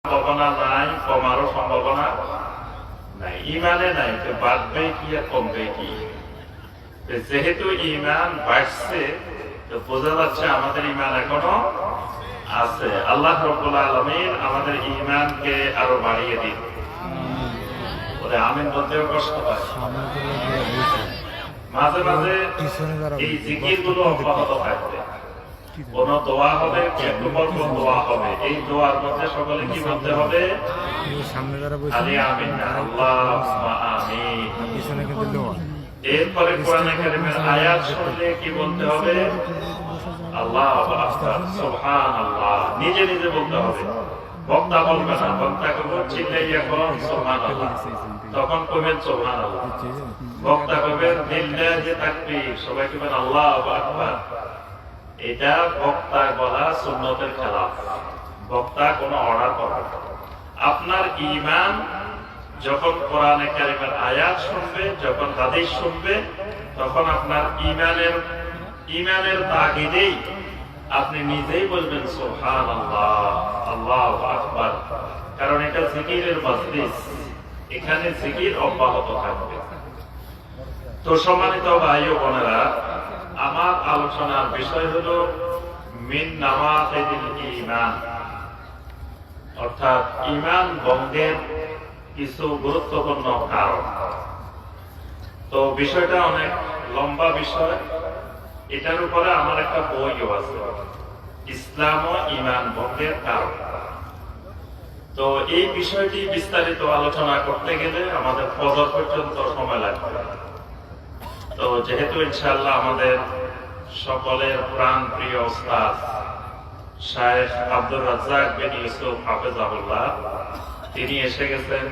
সম্ভাবনা নাই, কমারও সম্ভাবনা নাই। ইমানে নাই তো বাড়বে কি আর কমবে কি? যেহেতু ইমান বাড়ছে তো বোঝা যাচ্ছে আমাদের ইমান এখনো আছে। আল্লাহ রাব্বুল আলামিন আমাদের ইমানকে আরো বাড়িয়ে দিন। ওরে আমিন বলতেও কষ্ট হয়। মাঝে মাঝে এই জিকিরগুলো অব্যাহত থাকবে। কোন দোয়া হবে, একটু পর পর দোয়া হবে। এই দোয়ার মধ্যে সকলে কি বলতে হবে? খালি আমিন না, আল্লাহুম্মা আমিন। এরপরে কোরআনে কারীমের আয়াত শুনলে কি বলতে হবে? আল্লাহু আকবার, সুবহানাল্লাহ। নিজে নিজে বলতে হবে, বক্তা বলবে না। বক্তাকে চিল্লাইয়া কোন সুবহানাল্লাহ, তখন কবেন সুবহানাল্লাহ। বক্তা কবেন লিল্লাহি তাকবীর, সবাই কবেন আল্লাহু আকবার। এটা বক্তা বলা সুন্নতের খেলাফ। বক্তা কোনো অর্ডার করে না। আপনার ঈমান যখন কোরআনে কারীমের আয়াত শুনবে, যখন হাদিস শুনবে, তখন আপনার ঈমানের তাগিদেই আপনি নিজেই বলবেন সুবহানাল্লাহ, আল্লাহু আকবার। কারণ এটা জিকিরের মজলিস, এখানে জিকির অব্যাহত থাকবে। তো সম্মানিত ভাই ও বোনেরা, আমার আলোচনার বিষয় হলো মিন নাওয়াকিদিল ঈমান, অর্থাৎ ঈমান ভঙ্গের কিছু গুরুত্বপূর্ণ কারণ। তো বিষয়টা অনেক লম্বা বিষয়। এটার উপরে আমার একটা বইও আছে, ইসলাম ও ঈমান ভঙ্গের কারণ। তো এই বিষয়টি বিস্তারিত আলোচনা করতে গেলে আমাদের ফজর পর্যন্ত সময় লাগবে। তো যেহেতু ইনশাআল্লাহ আমাদের সকলের প্রাণ প্রিয় উস্তাদ শায়েখ আব্দুর রাজ্জাক বিন ইউসুফ হাফেজাহুল্লাহ তিনি এসে গেছেন,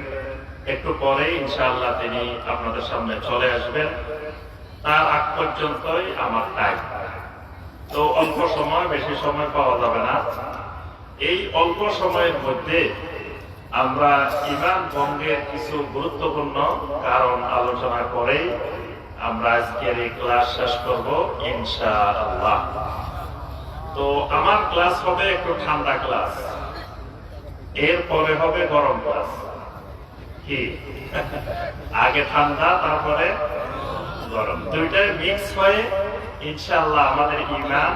একটু পরে ইনশাআল্লাহ তিনি আপনাদের সামনে চলে আসবেন। তার আগ পর্যন্তই আমার টাইম। তো অল্প সময়, বেশি সময় পাওয়া যাবে না। এই অল্প সময়ের মধ্যে আমরা ঈমান ভঙ্গের কিছু গুরুত্বপূর্ণ কারণ আলোচনা করেই আমরা আজকের এই ক্লাস শেষ করব ইনশাআল্লাহ। তো আমার ক্লাস হবে একটু ঠান্ডা ক্লাস, এরপরে হবে গরম ক্লাস। কি আগে ঠান্ডা তারপরে গরম, দুইটাই মিক্স হয়ে ইনশাআল্লাহ আমাদের ঈমান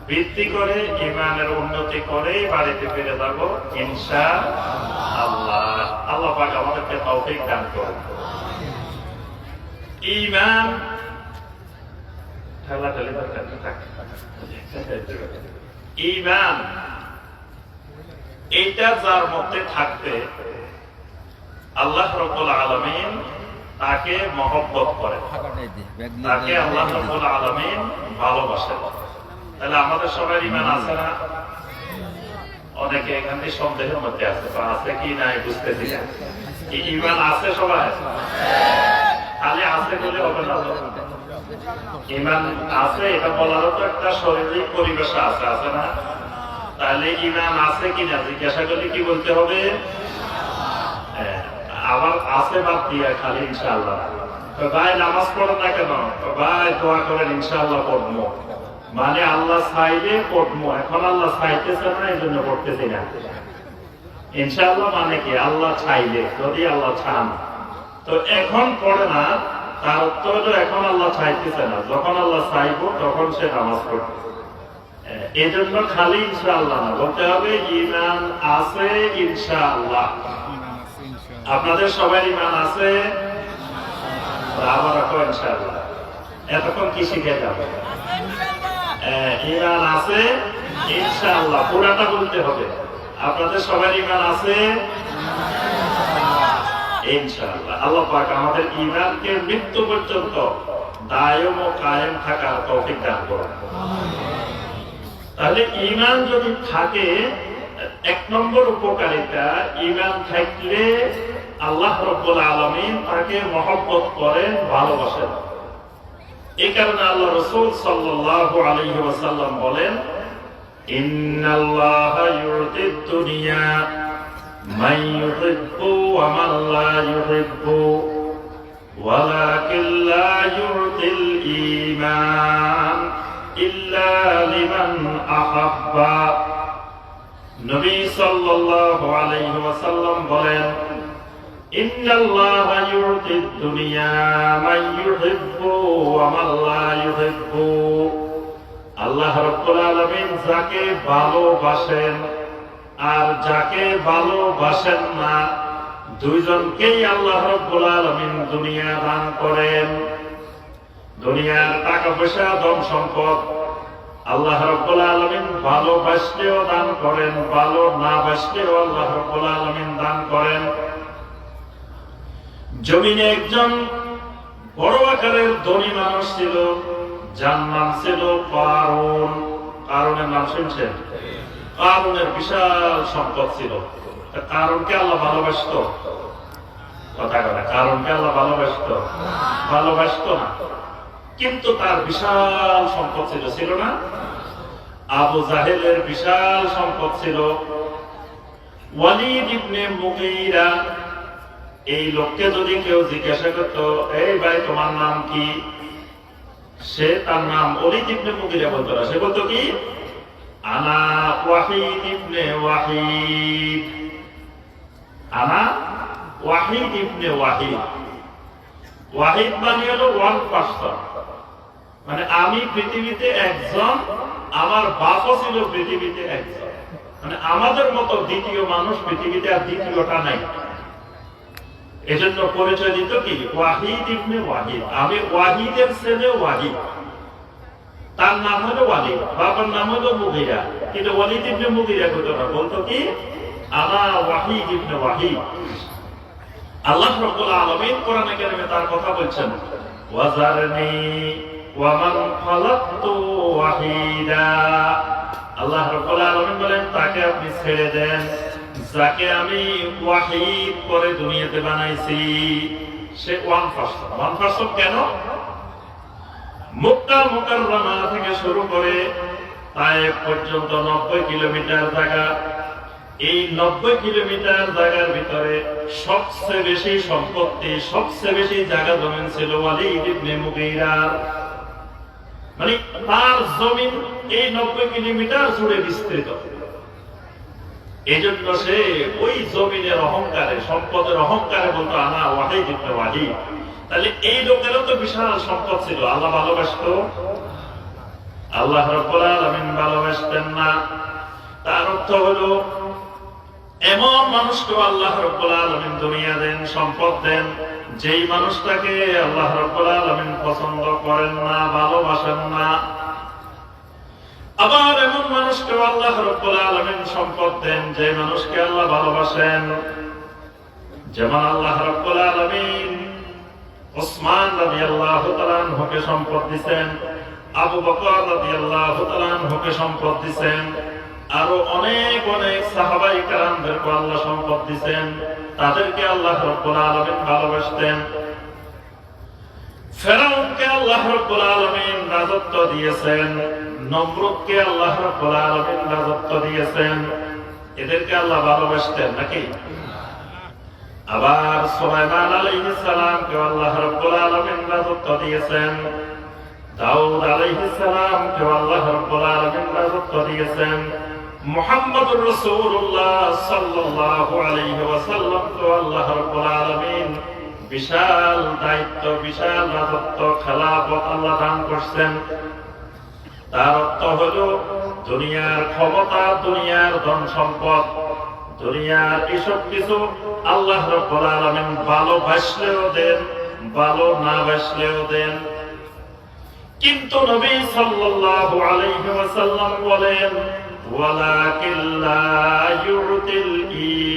বৃদ্ধি করে, ঈমানের উন্নতি করেই বাড়িতে ফিরে যাব ইনশাআল্লাহ। আল্লাহ পাক আমাদেরকে তৌফিক দান করুন। ঈমান ঈমান এইটা যার মধ্যে থাকবে, আল্লাহ রাব্বুল আলামিন তাকে মহব্বত করেন, তাকে আল্লাহ রাব্বুল আলামিন ভালোবাসেন। তাহলে আমাদের সবার ঈমান আছে না? অনেকে এখান থেকে সন্দেহের মধ্যে আছে, বা আছে কি নাই বুঝতেছি না। কি ঈমান আছে সবাই? খালি আছে বলে হবে না। ঈমান আছে এটা বলারও তো একটা শারীরিক পরিবেশ আছে, আছে না? তাহলে ঈমান আছে কিনা জিজ্ঞাসা করলে কি বলতে হবে? আবার আছে বাদ দিয়া খালি ইনশাআল্লাহ। ভাই নামাজ পড়েন না কেন? ভাই দোয়া করেন ইনশাআল্লাহ পড়বো। মানে আল্লাহ চাইলে পড়বো, এখন আল্লাহ চাইতেছে না, এই জন্য পড়তেছি না। ইনশাআল্লাহ মানে কি? আল্লাহ চাইলে, যদি আল্লাহ চান। তো এখন পড়ে না, তার উত্তর হলো এখন আল্লাহ চাইতেছে না। যখন আল্লাহ চাইবো তখন সে নামাজ পড়বে। এই জন্য খালি ইনশাআল্লাহ না, বলতে হবে ঈমান আছে ইনশাআল্লাহ। আপনাদের সবার ঈমান আছে? আবার রাখো ইনশাআল্লাহ। এতক্ষণ কি শিখে যাবে? ঈমান আছে ইনশাআল্লাহ, পুরাটা বলতে হবে। আপনাদের সবার ঈমান আছে ইনশাআল্লাহ। আল্লাহ পাক আমাদের ঈমানকে মৃত্যু পর্যন্ত দায়ম ও কায়েম থাকার তৌফিক দান করুন। তাহলে ঈমান যদি থাকে, এক নম্বর উপকারিতা, ঈমান থাকলে আল্লাহ রাব্বুল আলামিন তাকে মহব্বত করেন, ভালোবাসেন। এই কারণে আল্লাহ রাসূল সাল্লাল্লাহু আলাইহি ওয়াসাল্লাম বলেন, ইন্নাল্লাহা ইউতিদ দুনিয়া মান ইউহিব্বু ওয়া মান লা ইউহিব্বু ওয়ালাকিন লা ইউতিল ঈমান ইল্লা লিমান আহাব্বা। নবী সাল্লাল্লাহু আলাইহি ওয়াসাল্লাম বলেন, ইন্নাল্লাহা ইউতিদ দুনিয়া মান ইউহিব্বু ওয়া মান লা ইউহিব্বু। আল্লাহ রাব্বুল আলামিন যাকে ভালোবাসেন আর যাকে ভালোবাসেন না, দুইজনকেই আল্লাহ রাব্বুল আলামিন দুনিয়া দান করেন। দুনিয়ার টাকা পয়সা ধন সম্পদ আল্লাহ রাব্বুল আলামিন ভালোবাসলেও দান করেন, ভালো না বাসলেও আল্লাহ রাব্বুল আলামিন দান করেন। জমিনে একজন বড় আকারের ধনী মানুষ ছিল, যার নাম ছিল কারুন। কারুনের নাম শুনছেন? কারুনের বিশাল সম্পদ ছিল। কারুনকে আল্লাহ ভালোবাসতো? কথা কথা, কারুনকে আল্লাহ ভালোবাসতো? ভালোবাসতো না, কিন্তু তার বিশাল সম্পদ ছিল, ছিল না? আবু জাহেলের বিশাল সম্পদ ছিল। ওয়ালিদ ইবনে মুগীরা, এই লোককে যদি কেউ জিজ্ঞাসা করতো, এই ভাই তোমার নাম কি, সে তার নাম ওয়ালিদ ইবনে মুগীরা বলতো না, সে বলতো কি, আনা ওয়াহিদ ইবনে ওয়াহিদ, আনা ওয়াহিদ ইবনে ওয়াহিদ। ওয়াহিদ মানে হলো ওয়ান পার্সন, মানে আমি পৃথিবীতে একজন, আমার বাপও ছিল পৃথিবীতে একজন, মানে আমাদের মতো দ্বিতীয় মানুষ পৃথিবীতে আর দ্বিতীয়টা নাই। এজন্য পরিচয় দিত কি, ওয়াহিদ ইবনে ওয়াহিদ, আমি ওয়াহিদের ছেলে ওয়াহিদ। তার নাম হলো ওয়ালিদ, বাবার নাম হলো মুগীরা, কিন্তু ওয়ালিদ ইবনে মুগীরা হতো না, বলতো কি, আনা ওয়াহিদ ইবনে ওয়াহিদ। আল্লাহ রাব্বুল আলামিন কোরআনে কারিমে তার কথা বলছেন, ওয়াজারনি ওয়া মান খালাকতু ওয়াহিদা। আল্লাহ রাব্বুল আলামিন বলেন, তাকে আপনি ছেড়ে দেন যাকে আমি ওয়াহিদ করে দুনিয়াতে বানাইছি। সে ওয়ান পার্সন। ওয়ান পার্সন কেন? মক্কা মুকাররমা থেকে শুরু করে তায়েফ পর্যন্ত 90 কিলোমিটার জায়গা। এই 90 কিলোমিটার জায়গার ভিতরে সবচেয়ে বেশি সম্পত্তি, সবচেয়ে বেশি জায়গা জমিন ছিল ওয়ালিদ ইবনে মুগীরার। মানে তার জমিন এই 90 কিলোমিটার জুড়ে বিস্তৃত। এজন্য সে ওই জমিনের অহংকারে, সম্পদের অহংকারে বলতো, আনা ওয়াহিদ ইবনে ওয়াহিদ। তাহলে এই লোকেরও তো বিশাল সম্পদ ছিল। আল্লাহ ভালোবাসতো? আল্লাহ রাব্বুল আলামিন ভালোবাসতেন না। তার অর্থ হলো, এমন মানুষকে আল্লাহ রাব্বুল আলামিন দুনিয়া দেন, সম্পদ দেন, যেই মানুষটাকে আল্লাহ রাব্বুল আলামিন পছন্দ করেন না, ভালোবাসেন না। আবার এমন মানুষকে আল্লাহ রাব্বুল আলামিন সম্পদ দেন, যে মানুষকে আল্লাহ ভালোবাসেন। যেমন আল্লাহ রাব্বুল আলামিন ওসমান রাদিয়াল্লাহু তাআলা আনহুকে সম্পদ দিবেন, আবু বকর রাদিয়াল্লাহু তাআলা আনহুকে সম্পদ দিবেন, আরো অনেক অনেক সাহাবায়ে কেরামদেরকে আল্লাহ সম্পদ দিবেন। তাদেরকে আল্লাহ রাব্বুল আলামিন ভালোবাসতেন। ফেরাউনকে আল্লাহ রাব্বুল আলামিন রাজত্ব দিয়েছেন, নমরুদকে আল্লাহ রাব্বুল আলামিন রাজত্ব দিয়েছেন। এদেরকে আল্লাহ ভালোবাসতেন নাকি? আবার সুলাইমান আলাইহিস সালামকে আল্লাহ রাব্বুল আলামিন রাজত্ব দিয়েছেন। দাউদ আলাইহিস সালামকে আল্লাহ রাব্বুল আলামিন রাজত্ব দিয়েছেন। মুহাম্মদুর রাসূলুল্লাহ সাল্লাল্লাহু আলাইহি ওয়াসাল্লামকে আল্লাহ রাব্বুল আলামিন বিশাল দায়িত্ব, বিশাল রাজত্ব, খেলাফত আল্লাহ দান করছেন। তার অর্থ হলো, দুনিয়ার ক্ষমতা, দুনিয়ার ধন সম্পদ, দুনিয়ার এসব কিছু আল্লাহ রাব্বুল আলামিন ভালোবাসলেও দেন, ভালো না বাসলেও দেন। কিন্তু নবী সাল্লাল্লাহু আলাইহি ওয়াসাল্লাম বলেন, ওয়ালাকিন লা ইউতিল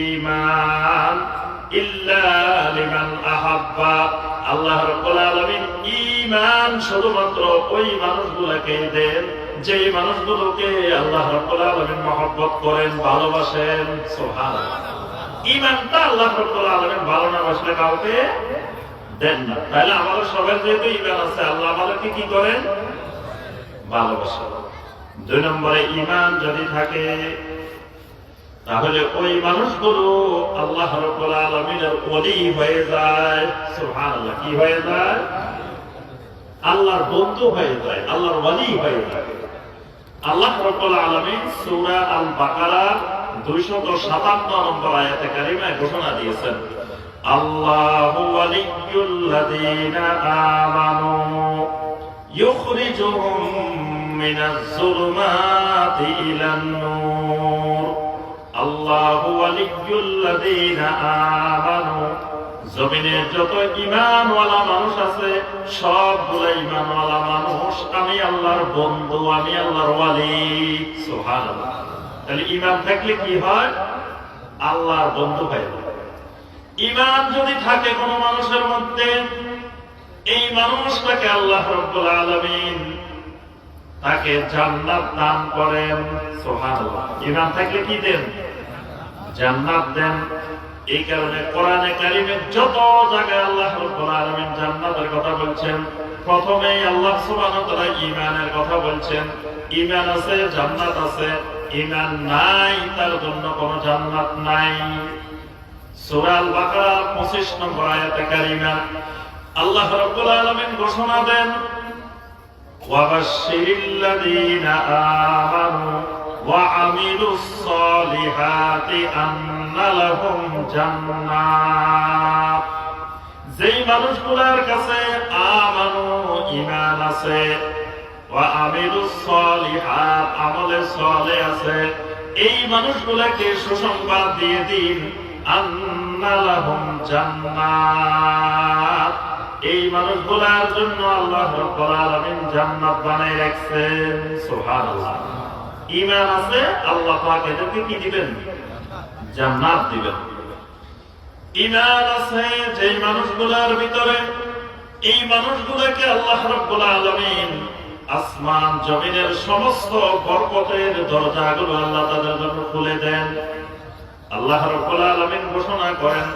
ঈমান ইল্লা লিমান আহাব্বা। আল্লাহ রাব্বুল আলামিন ঈমান শুধুমাত্র ওই মানুষগুলোকে দেন, যে মানুষগুলোকে আল্লাহ রাব্বুল আলামিন মহব্বত করেন, ভালোবাসেন। সুবহানাল্লাহ। ঈমানটা আল্লাহ রাব্বুল আলামিন ভালো না বাসলে কাউকে দেন না। তাহলে আমাদের সবার যেহেতু ঈমান আছে, আল্লাহ আমাদেরকে কি করেন? ভালোবাসেন। 2 নম্বরে, ঈমান যদি থাকে তাহলে ওই মানুষগুলো আল্লাহ রাব্বুল আলামিনের ওলি হয়ে যায়। সুবহানাল্লাহ। কি হয়ে যায়? আল্লাহর বন্ধু হয়ে যায়, আল্লাহর ওলি হয়ে যায়। আল্লাহ রাব্বুল আলামিন সূরা আল বাকারার 257 নম্বর আয়াতে কারিমায় ঘোষণা দিয়েছেন, আল্লাহু ওয়ালিয়্যুল্লাযীনা আমানু ইউখরিজুহুম মিনাজ যুলুমাতি ইলান নূর। আল্লাহু ওয়ালিয়্যুল্লাযীনা আমানু, জমিনের যত ঈমানওয়ালা মানুষ আছে সবগুলো ঈমানওয়ালা মানুষ আমি আল্লাহর বন্ধু, আমি আল্লাহর ওয়ালি। সুবহানাল্লাহ। তাহলে ঈমান থাকলে কি হয়? আল্লাহর বন্ধু হয়। ঈমান যদি থাকে কোন মানুষের মধ্যে, এই মানুষটাকে আল্লাহ রাব্বুল আলামিন তাকে জান্নাত দান করেন। সুবহানাল্লাহ। ঈমান থাকলে কি দেন? জান্নাত দেন। এই কারণে কোরআনে কারিমের যত জায়গায় আল্লাহ রাব্বুল আলামিন জান্নাতের কথা বলছেন, প্রথমেই আল্লাহ সুবহানাহু ওয়া তাআলা ঈমানের কথা বলছেন। ঈমান আছে, জান্নাত আছে। ঈমান নাই, তার জন্য কোনো জান্নাত নাই। সূরা আল বাকারা 25 নম্বর আয়াতে কারিমা আল্লাহ রাব্বুল আলামিন ঘোষণা দেন, ওয়াবাশশিরিল্লাযীনা আমানু ওয়া আমিলুস সলিহাতি আন্না লাহুম জান্নাত। যেই মানুষগুলোর কাছে আমানু ঈমান আছে, ওয়া আমিলুস সলিহাত আমলে সালেহ আছে, এই মানুষগুলোকে সুসংবাদ দিয়ে দিন, আন্না লাহুম জান্নাত। এই মানুষগুলোর জন্য আল্লাহ রাব্বুল আলামিন জান্নাত বানায় রাখছেন। সুবহানাল্লাহ। ঈমান আছে, আল্লাহ পাক এদেরকে কি দিবেন? জান্নাত দিবেন। ঈমান আছে যে মানুষগুলোর ভিতরে, এই মানুষগুলোকে আল্লাহ রাব্বুল আলামিন আসমান জমিনের সমস্ত বরকতের দরজাগুলো আল্লাহ তাদের জন্য খুলে দেন। আল্লাহ রাব্বুল আলামিন ঘোষণা করেন,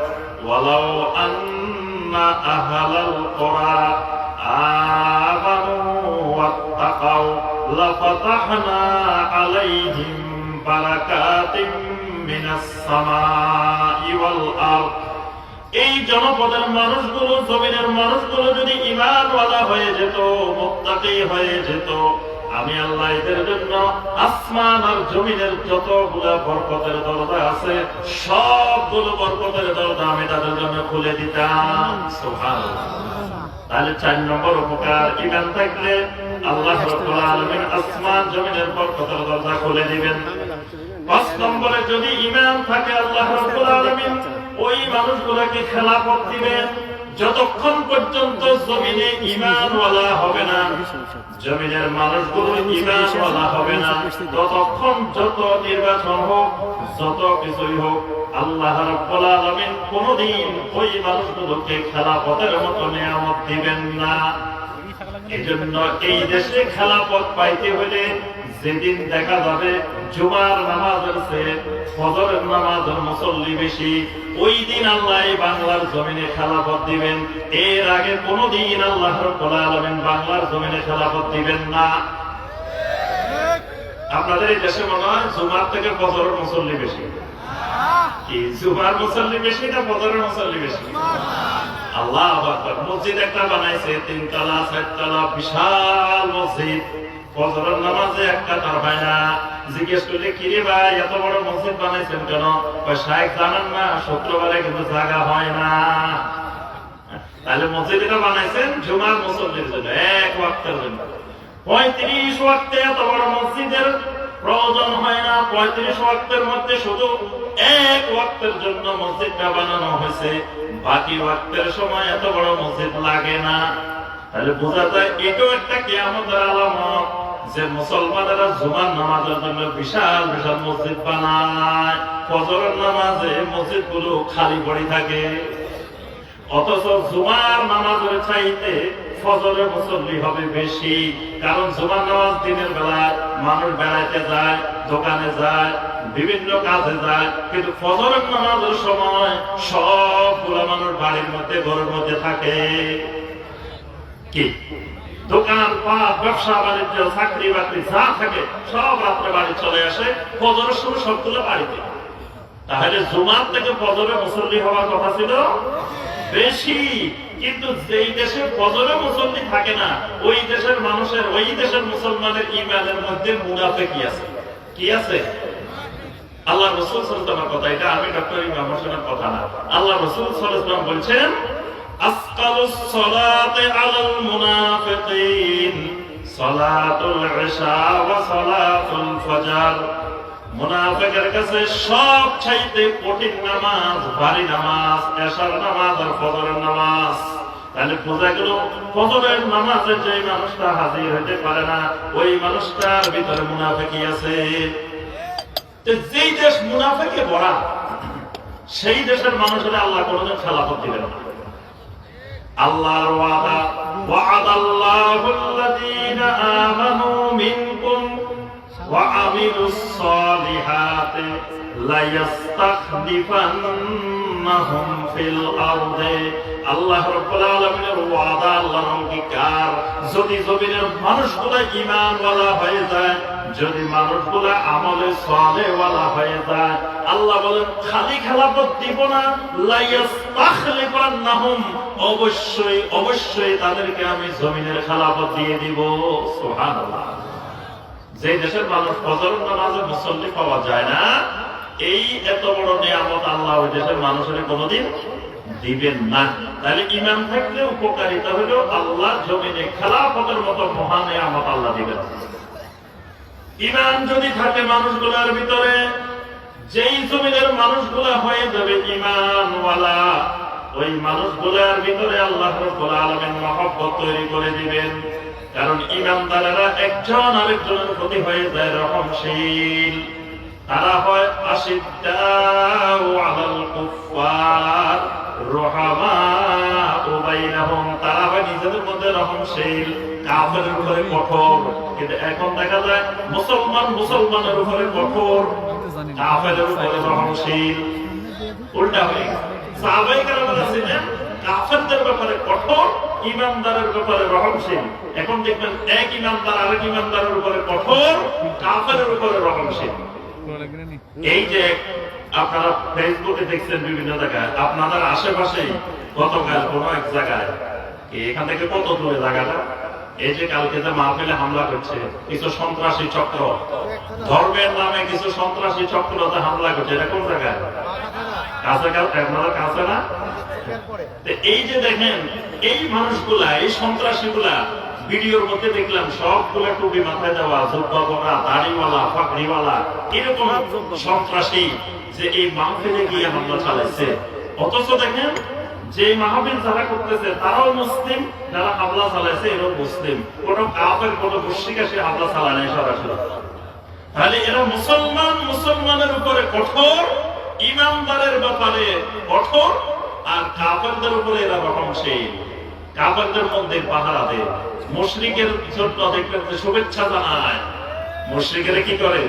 ওয়ালাউ আন্না আহলাল কুরা আমানু ওয়াত্তাকাউ লাফাতাহনা আলাইহিম বারাকাতিম মিনাস সামাই ওয়াল আরদ। এই জনপদের মানুষগুলো, জমিনের মানুষগুলো যদি ঈমানওয়ালা হয়ে যেত, মুত্তাকী হয়ে যেত, আমি আল্লাহ এদের জন্য আসমান আর জমিনের যতগুলো বরকতের দরজা আছে সবগুলো বরকতের দরজা আমি তাদের জন্য খুলে দিতাম। সুবহানাল্লাহ। তাহলে 4 নম্বর উপকার, ঈমান থাকলে আল্লাহ রাব্বুল আলামিন আসমান জমিনের বরকতের দরজা খুলে দিবেন। 5 নম্বরে যদি ঈমান থাকে আল্লাহ রাব্বুল আলামিন ওই মানুষগুলোকে খেলাফত দিবেন। যতক্ষণ পর্যন্ত জমিনে ঈমানওয়ালা হবে না, জমিনের মানুষগুলো ঈমানওয়ালা হবে না, ততক্ষণ যত নির্বাচন হোক, যত কিছুই হোক, আল্লাহ রাব্বুল আলামিন কোনদিন ওই মানুষগুলোকে খেলাফতের মতো নিয়ামত দিবেন না। এজন্য এই দেশে খেলাফত পাইতে হলে যেদিন দেখা যাবে জুমার নামাজের চেয়ে ফজরের নামাজের মুসল্লি বেশি, ওই দিন আল্লাহ এই বাংলার জমিনে খেলাফত দিবেন। এর আগে কোনদিন আল্লাহ রাব্বুল আলামিন বাংলার জমিনে খেলাফত দিবেন না। আপনাদের এই দেশে মনে হয় জুমার থেকে ফজরের মুসল্লি বেশি। কি জুমার মুসল্লি বেশি না ফজরের মুসল্লি বেশি? আল্লাহু আকবার। মসজিদ একটা বানাইছে 3 তলা 4 তলা বিশাল মসজিদ, ফজরের নামাজে একটা তার হয় না। জিজ্ঞেস করলে কি রে ভাই এত বড় মসজিদ বানাইছেন কেন? শায়েখ জানেন না শুক্রবারে কিন্তু জায়গা হয় না। তাহলে মসজিদটা বানাইছেন জুমার মুসল্লির জন্য, এক ওয়াক্তের জন্য। 35 ওয়াক্তে এত বড় মসজিদের প্রয়োজন হয় না। 35 ওয়াক্তের মধ্যে শুধু এক ওয়াক্তের জন্য মসজিদটা বানানো হয়েছে, বাকি ওয়াক্তের সময় এত বড় মসজিদ লাগে না। তাহলে বোঝা যায় এটাও একটা কিয়ামতের আলামত যে মুসলমানেরা জুমার নামাজের জন্য বিশাল বিশাল মসজিদ বানায়, ফজরের নামাজে মসজিদগুলো খালি পড়ে থাকে। অথচ জুমার নামাজের চাইতে ফজরের মুসল্লি হবে বেশি, কারণ জুমার নামাজ দিনের বেলায় মানুষ বেড়াইতে যায়, দোকানে যায়, বিভিন্ন কাজে যায়, কিন্তু ফজরের নামাজের সময় সবগুলো মানুষ বাড়ির মধ্যে ঘরের মধ্যে থাকে। কি দোকান পাট ব্যবসা বাণিজ্য চাকরি বাকরি যা থাকে সব রাত্রে বাড়ি চলে আসে, ফজরের সময় সবগুলো বাড়িতে। তাহলে জুমার থেকে ফজরে মুসল্লি হওয়ার কথা ছিল বেশি। কিন্তু যেই দেশে ফজরে মুসল্লি থাকে না, ওই দেশের মানুষের, ওই দেশের মুসলমানের ঈমানের মধ্যে মুনাফিকি আছে। কি আছে? আল্লাহ রাসূল সাল্লাল্লাহু আলাইহি কথা, এটা আমি ডক্টর ইমাম হোসেনের কথা না। আল্লাহ রাসূল সাল্লাল্লাহু আলাইহি ওয়াসাল্লাম বলছেন, আসকালুস সালাতি আলাল মুনাফিকিন সালাতুল ইশা ওয়া সালাতুল ফজর। মুনাফিকের কাছে সবচাইতে কঠিন নামাজ, ভারী নামাজ এশার নামাজ আর ফজরের নামাজ। তাহলে বোঝা গেল ফজরের নামাজে যে মানুষটা হাজির হতে পারে না, ওই মানুষটার ভিতরে মুনাফিকি আছে। যেই দেশ মুনাফিকে ভরা, সেই দেশের মানুষের আল্লাহ কোনদিন খেলাফত দিবেন না। আল্লাহর ওয়াদা, ওয়া'আদাল্লাহুল্লাযীনা আমানু মিনকুম ওয়া আমিলুস সালিহাতি লা ইস্তাখলিফান্নাহুম ফিল আরদি। আল্লাহ রাব্বুল আলামিনের ওয়াদা, আল্লাহর অঙ্গীকার, যদি জমিনের মানুষগুলো ঈমানওয়ালা হয়ে যায়, যদি মানুষগুলো আমলে সালেহওয়ালা হয়ে যায়, আল্লাহ বলেন খালি খেলাফত দিব না, লা ইস্তাখলিফান্নাহুম, অবশ্যই অবশ্যই তাদেরকে আমি জমিনের খেলাফত দিয়ে দিব। সুবহানাল্লাহ। যে দেশের মানুষ ফজর নামাজে মুসল্লি পাওয়া যায় না, এই এত বড় নিয়ামত আল্লাহ ওই দেশের মানুষের কোনোদিন দিবেন না। তাহলে ঈমান থাকলে উপকারিতা হলো আল্লাহ জমিনে খেলাফতের মতো মহান নিয়ামত আল্লাহ দিবেন। ঈমান যদি থাকে মানুষগুলোর ভিতরে, যেই জমিনের মানুষগুলা হয়ে যাবে ঈমানওয়ালা, ওই মানুষগুলোর ভিতরে আল্লাহ রাব্বুল আলামিন মহব্বত তৈরি করে দিবেন। কারণ ঈমানদারেরা একজন আরেকজনের প্রতি হয়ে যায় রহমশীল। তারা হয় আশিদ্দাউ আলাল কুফফার রুহামাউ বাইনাহুম, তারা হয় নিজেদের মধ্যে রহমশীল, কাফেরের উপরে কঠোর। কিন্তু এখন দেখা যায় মুসলমানের উপরে কঠোর, কাফেরের উপরে রহমশীল। উল্টা হয়ে গেছে। সাহাবায়ে কেরামরা ছিলেন কাফেরদের ব্যাপারে কঠোর, ঈমানদারের ব্যাপারে রহমশীল। এখন দেখবেন এক ঈমানদার আরেক ঈমানদারের উপরে কঠোর, কাফেরের উপরে রহমশীল। এই যে আপনারা ফেসবুকে দেখছেন বিভিন্ন জায়গায়, আপনাদের আশেপাশে গতকাল কোন এক জায়গায়, এখান থেকে কত দূরে জায়গাটা, এই যে কালকে যে মাহফিলে হামলা করছে কিছু সন্ত্রাসী চক্র, ধর্মের নামে কিছু সন্ত্রাসী চক্রতে হামলা করছে, এটা কোন জায়গায়? কাছাকাছি, আপনাদের কাছে না? এই যে দেখেন এই মানুষগুলা, এই সন্ত্রাসীগুলা, ভিডিওর মধ্যে দেখলাম সবগুলা টুপি মাথায় দেওয়া, জুব্বা পরা, দাড়িওয়ালা, পাগড়িওয়ালা, এরকম সন্ত্রাসী যে এই মাহফিলে গিয়ে হামলা চালাইছে। অথচ দেখেন যে মাহফিল যারা করতেছে তারাও মুসলিম, যারা হামলা চালাইছে এরাও মুসলিম। কোন কাফের কোন মুশরিক এসে হামলা চালায় নাই সরাসরি। তাহলে এরা মুসলমানের উপরে কঠোর, ঈমানদারের ব্যাপারে কঠোর, আর কাফেরদের উপরে এরা রহমশীল। কাফেরদের মধ্যে পাহারা দেয়, মুশরিকের জন্য দেখবেন শুভেচ্ছা জানায়। মুশরিকেরা কি করে?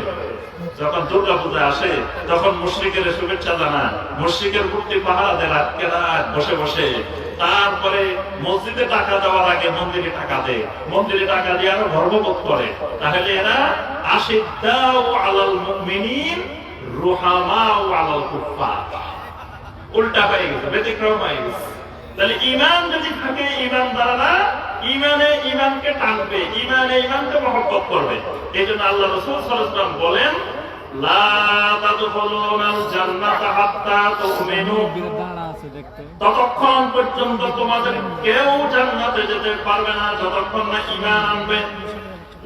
যখন দুর্গা পূজা আসে তখন মুশরিকের শুভেচ্ছা জানায়, মুশরিকের মূর্তি পাহারা দেয় রাতকে রাত বসে বসে। তারপরে মসজিদে টাকা দেওয়ার আগে মন্দিরে টাকা দেয়, মন্দিরে টাকা দিয়ে আরো গর্ববোধ করে। তাহলে এরা আশিদ্দাউ আলাল মুমিনিন রুহামাউ আলাল কুফফার। উল্টা হয়ে গেছে, ব্যতিক্রম হয়ে গেছে। তাহলে ঈমান যদি থাকে, ঈমানদাররা ঈমানকে টানবে, ঈমানকে মহব্বত করবে। এইজন্য আল্লাহ রাসূল সাল্লাল্লাহু আলাইহি ওয়াসাল্লাম বলেন, লা তাদখুলুনাল জান্নাতা হাত্তা তুমিনু, ততক্ষণ পর্যন্ত তোমাদের কেউ জান্নাতে যেতে পারবে না যতক্ষণ না ঈমান আনবে।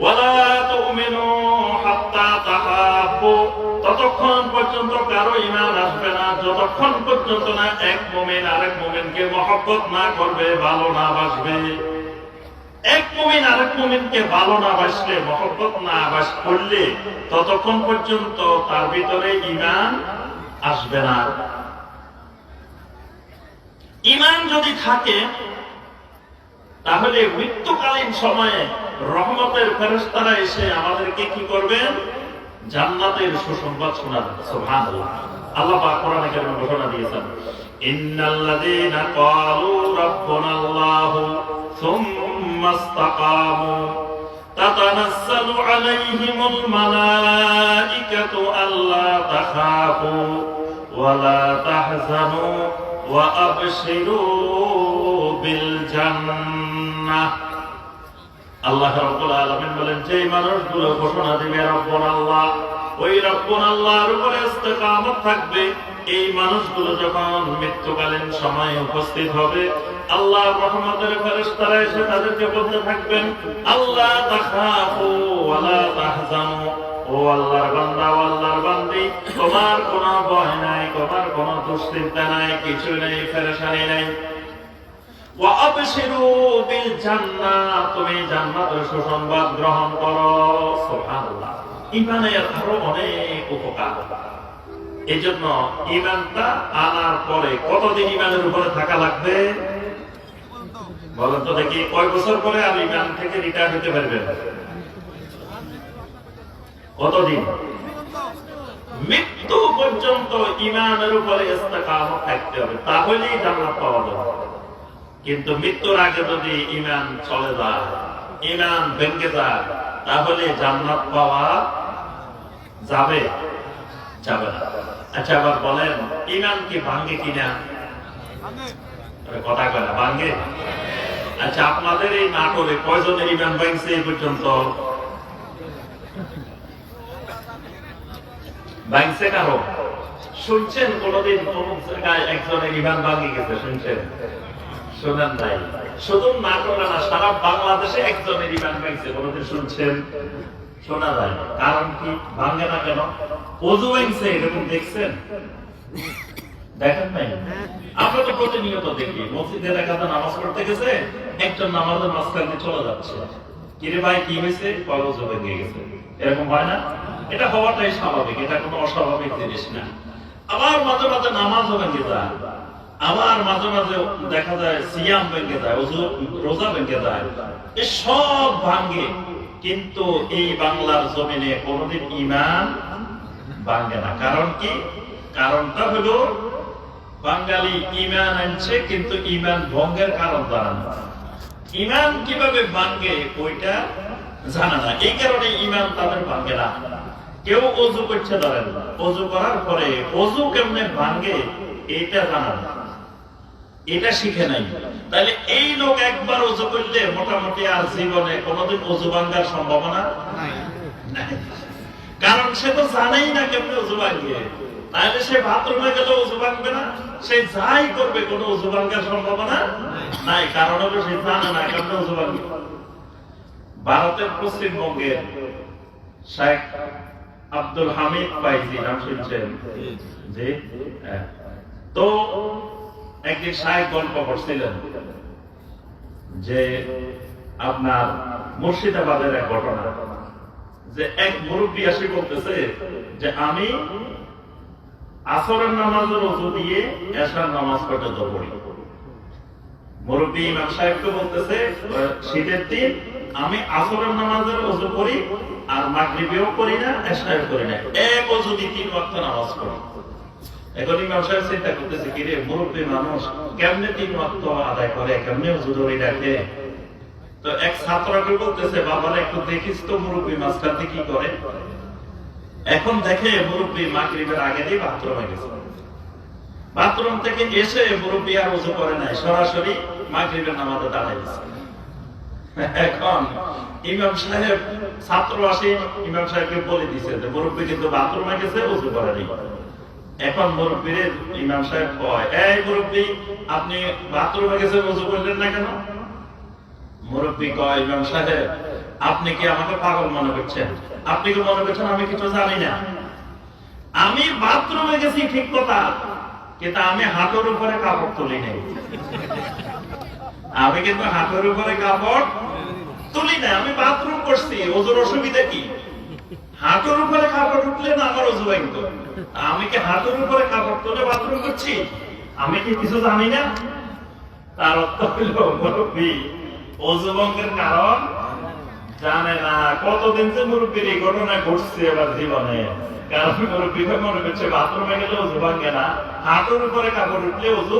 ওয়ালা তুমিনু হাত্তা তাহাব্বু, ততক্ষণ পর্যন্ত কারো ঈমান আসবে না যতক্ষণ পর্যন্ত না এক মুমিন আরেক মুমিনকে মহব্বত না করবে, ভালো না বাসবে। এক মুমিন আরেক মুমিনকে ভালো না বাসলে, মহব্বত না বাস করলে, ততক্ষণ পর্যন্ত তার ভিতরে ঈমান আসবে না। ঈমান যদি থাকে তাহলে মৃত্যুকালীন সময়ে রহমতের ফেরেশতারা এসে আমাদেরকে কি করবেন? জান্নাতের সুসংবাদ শোনাবেন। সুবহানাল্লাহ। আল্লাহ পাক কোরআনে কারিমে ঘোষণা দিয়েছেন, ইন্নাল্লাযীনা ক্বালু রাব্বুনাল্লাহু সুম্মা ইসতাকামু তাতানাসসালু আলাইহিমুল মালাঈকাতু আল্লা তাখাফু ওয়া লা তাহজানু ওয়া আবশিরু বিল জান্নাহ। আল্লাহ রাব্বুল আলামিন বলেন, যে মানুষগুলো ঘোষণা দিবে রব্বুনা আল্লাহ, ওই রব্বুল আল্লাহর উপরে ইস্তেকামত থাকবে, এই মানুষগুলো যখন মৃত্যুকালীন সময় উপস্থিত হবে, আল্লাহর রহমতের ফেরেশতারা এসে তাদেরকে বলতে থাকবেন, আল্লাহ তাখাফু ওয়া লা তাহজানু, ও আল্লাহর বান্দা ও আল্লাহর বান্দি, তোমার কোনো ভয় নাই, তোমার কোনো দুশ্চিন্তা নাই, কিছু নেই, পেরেশানি নাই। ওয়া আবশিরু বিল জান্নাহ, তুমি জান্নাতের সুসংবাদ গ্রহণ করো। সুবহানাল্লাহ। ঈমানের আরো অনেক উপকার। এজন্য ঈমানটা আনার পরে কতদিন ঈমানের উপরে থাকা লাগবে বলেন তো দেখি, কয় বছর পরে আর ঈমান থেকে রিটায়ার হতে পারবেন? কতদিন? মৃত্যু পর্যন্ত ঈমানের উপরে ইস্তেকামত থাকতে হবে, তাহলেই জান্নাত পাওয়া যাবে। কিন্তু মৃত্যুর আগে যদি ঈমান চলে যায়, ঈমান ভেঙে যায়, তাহলে জান্নাত পাওয়া যাবে যাবে না। আচ্ছা, আবার বলেন, ঈমান কি ভাঙে কিনা? কথা কয় না, ভাঙে? আচ্ছা, আপনাদের এই নাটোরে কয়জনের ঈমান ভাঙছে এই পর্যন্ত? ভাঙছে কারো? শুনছেন কোনদিন অমুক জায়গায় একজনের ঈমান ভাঙে গেছে? শুনছেন? শোনেন নাই? শুধু নাটোরে না, সারা বাংলাদেশে একজনের ঈমান ভাঙছে, কোনদিন শুনছেন? শোনা যায় না। কারণ কি ভাঙে না কেন? ওযু ভাঙছে, এরকম দেখছেন? দেখেন নাই? আমরা তো প্রতিনিয়ত দেখি, মসজিদে দেখা যায় নামাজ পড়তে গেছে, একজন নামাজের মাঝখান দিয়ে চলে যাচ্ছে। কিরে ভাই, কি হয়েছে? ওযু ভেঙে গেছে। এরকম হয় না? এটা হওয়াটাই স্বাভাবিক, এটা কোনো অস্বাভাবিক জিনিস না। আবার মাঝে মাঝে নামাজও ভেঙে যায়, আবার মাঝে মাঝে দেখা যায় সিয়াম ভেঙে যায়, রোজা ভেঙে যায়, সব ভাঙে। কিন্তু এই বাংলার জমিনে কোনদিন ঈমান ভাঙে না। কারণ কি? কারণটা হলো বাঙালি ঈমান আনছে, কিন্তু ঈমান ভঙ্গের কারণ জানে না। ঈমান কিভাবে ভাঙে ওইটা জানে না, এই কারণে ঈমান তাদের ভাঙে না। কেউ ওযু করছে, ধরেন ওযু করার পরে ওযু কেমনে ভাঙে এটা জানা না, এটা শিখে নাই। তাহলে এই লোক একবার ওযু করলে মোটামুটি আর জীবনে কোনোদিন ওযু ভাঙার সম্ভাবনা নাই। কারণ সে তো জানেই না কেমনে ওযু ভাঙে। তাহলে সে বাথরুমে গেলে ওযু ভাঙবে না, সে যাই করবে কোনো ওযু ভাঙার সম্ভাবনা নাই। কারণ হলো সে জানে না কেমনে ওযু ভাঙবে। ভারতের পশ্চিমবঙ্গের শেখ আব্দুল হামিদ ফাইজি নাম শুনছেন? জি। তো একদিন শায়েখ গল্প করছিলেন যে আপনার মুর্শিদাবাদের এক ঘটনা, যে এক মুরব্বী আসি বলতেছে যে আমি আসরের নামাজের ওযু দিয়ে এশার নামাজ পর্যন্ত পড়ি। মুরব্বী ইমাম সাহেবকে বলতেছে শীতের দিন আমি আসরের নামাজের ওযু করি, আর মাগরিবেও করি না, এশাও করি না, এক ওযু দিয়ে 3 ওয়াক্ত নামাজ পড়ি। এখন ইমাম সাহেব চিন্তা করতেছে, কি রে মুরব্বী মানুষ কেমনে 3 ওয়াক্ত আদায় করে, কেমনে ওযু ধরে রাখে? তো এক ছাত্রকে বলতেছে, বাবারা একটু দেখিস তো মুরব্বী মাঝখানে কি করে। এখন দেখে মুরব্বী মাগরিবের আগে দিয়ে বাথরুমে গেছে, বাথরুম থেকে এসে মুরব্বী আর ওযু করে নাই, সরাসরি মাগরিবের নামাজে দাঁড়ায় গেছে। এখন ইমাম সাহেব ছাত্র আসে, ইমাম সাহেবকে বলে দিছে যে মুরব্বী কিন্তু বাথরুমে গেছে, ওযু করে নাই। এখন মুরব্বীরে ইমাম সাহেব কয়, এই মুরব্বী, আপনি বাথরুমে গেছেন, ওযু করলেন না কেন? মুরব্বী কয়, ইমাম সাহেব আপনি কি আমাকে পাগল মনে করছেন? আপনি কি মনে করছেন আমি কিছু জানি না? আমি বাথরুমে গেছি ঠিক কথা, কিন্তু আমি হাঁটুর উপরে কাপড় তুলি নাই। আমি কিন্তু হাঁটুর উপরে কাপড় তুলি নাই, আমি বাথরুম করছি। ওযুর অসুবিধা কি? হাঁটুর উপরে কাপড় উঠলে না আমার ওযু ভাঙতো। আমি কি হাঁটুর উপরে কাপড় তুলে বাথরুম করছি? আমি কি কিছু জানি না? তার অর্থ হলো মুরব্বী ওযু ভঙ্গের কারণ জানে না। কতদিন যে মুরব্বীর এই ঘটনা ঘটছে এবার জীবনে, কারণ মুরব্বী মনে করছে বাথরুমে গেলে ওযু ভাঙে না, হাঁটুর উপরে কাপড় উঠলে ওযু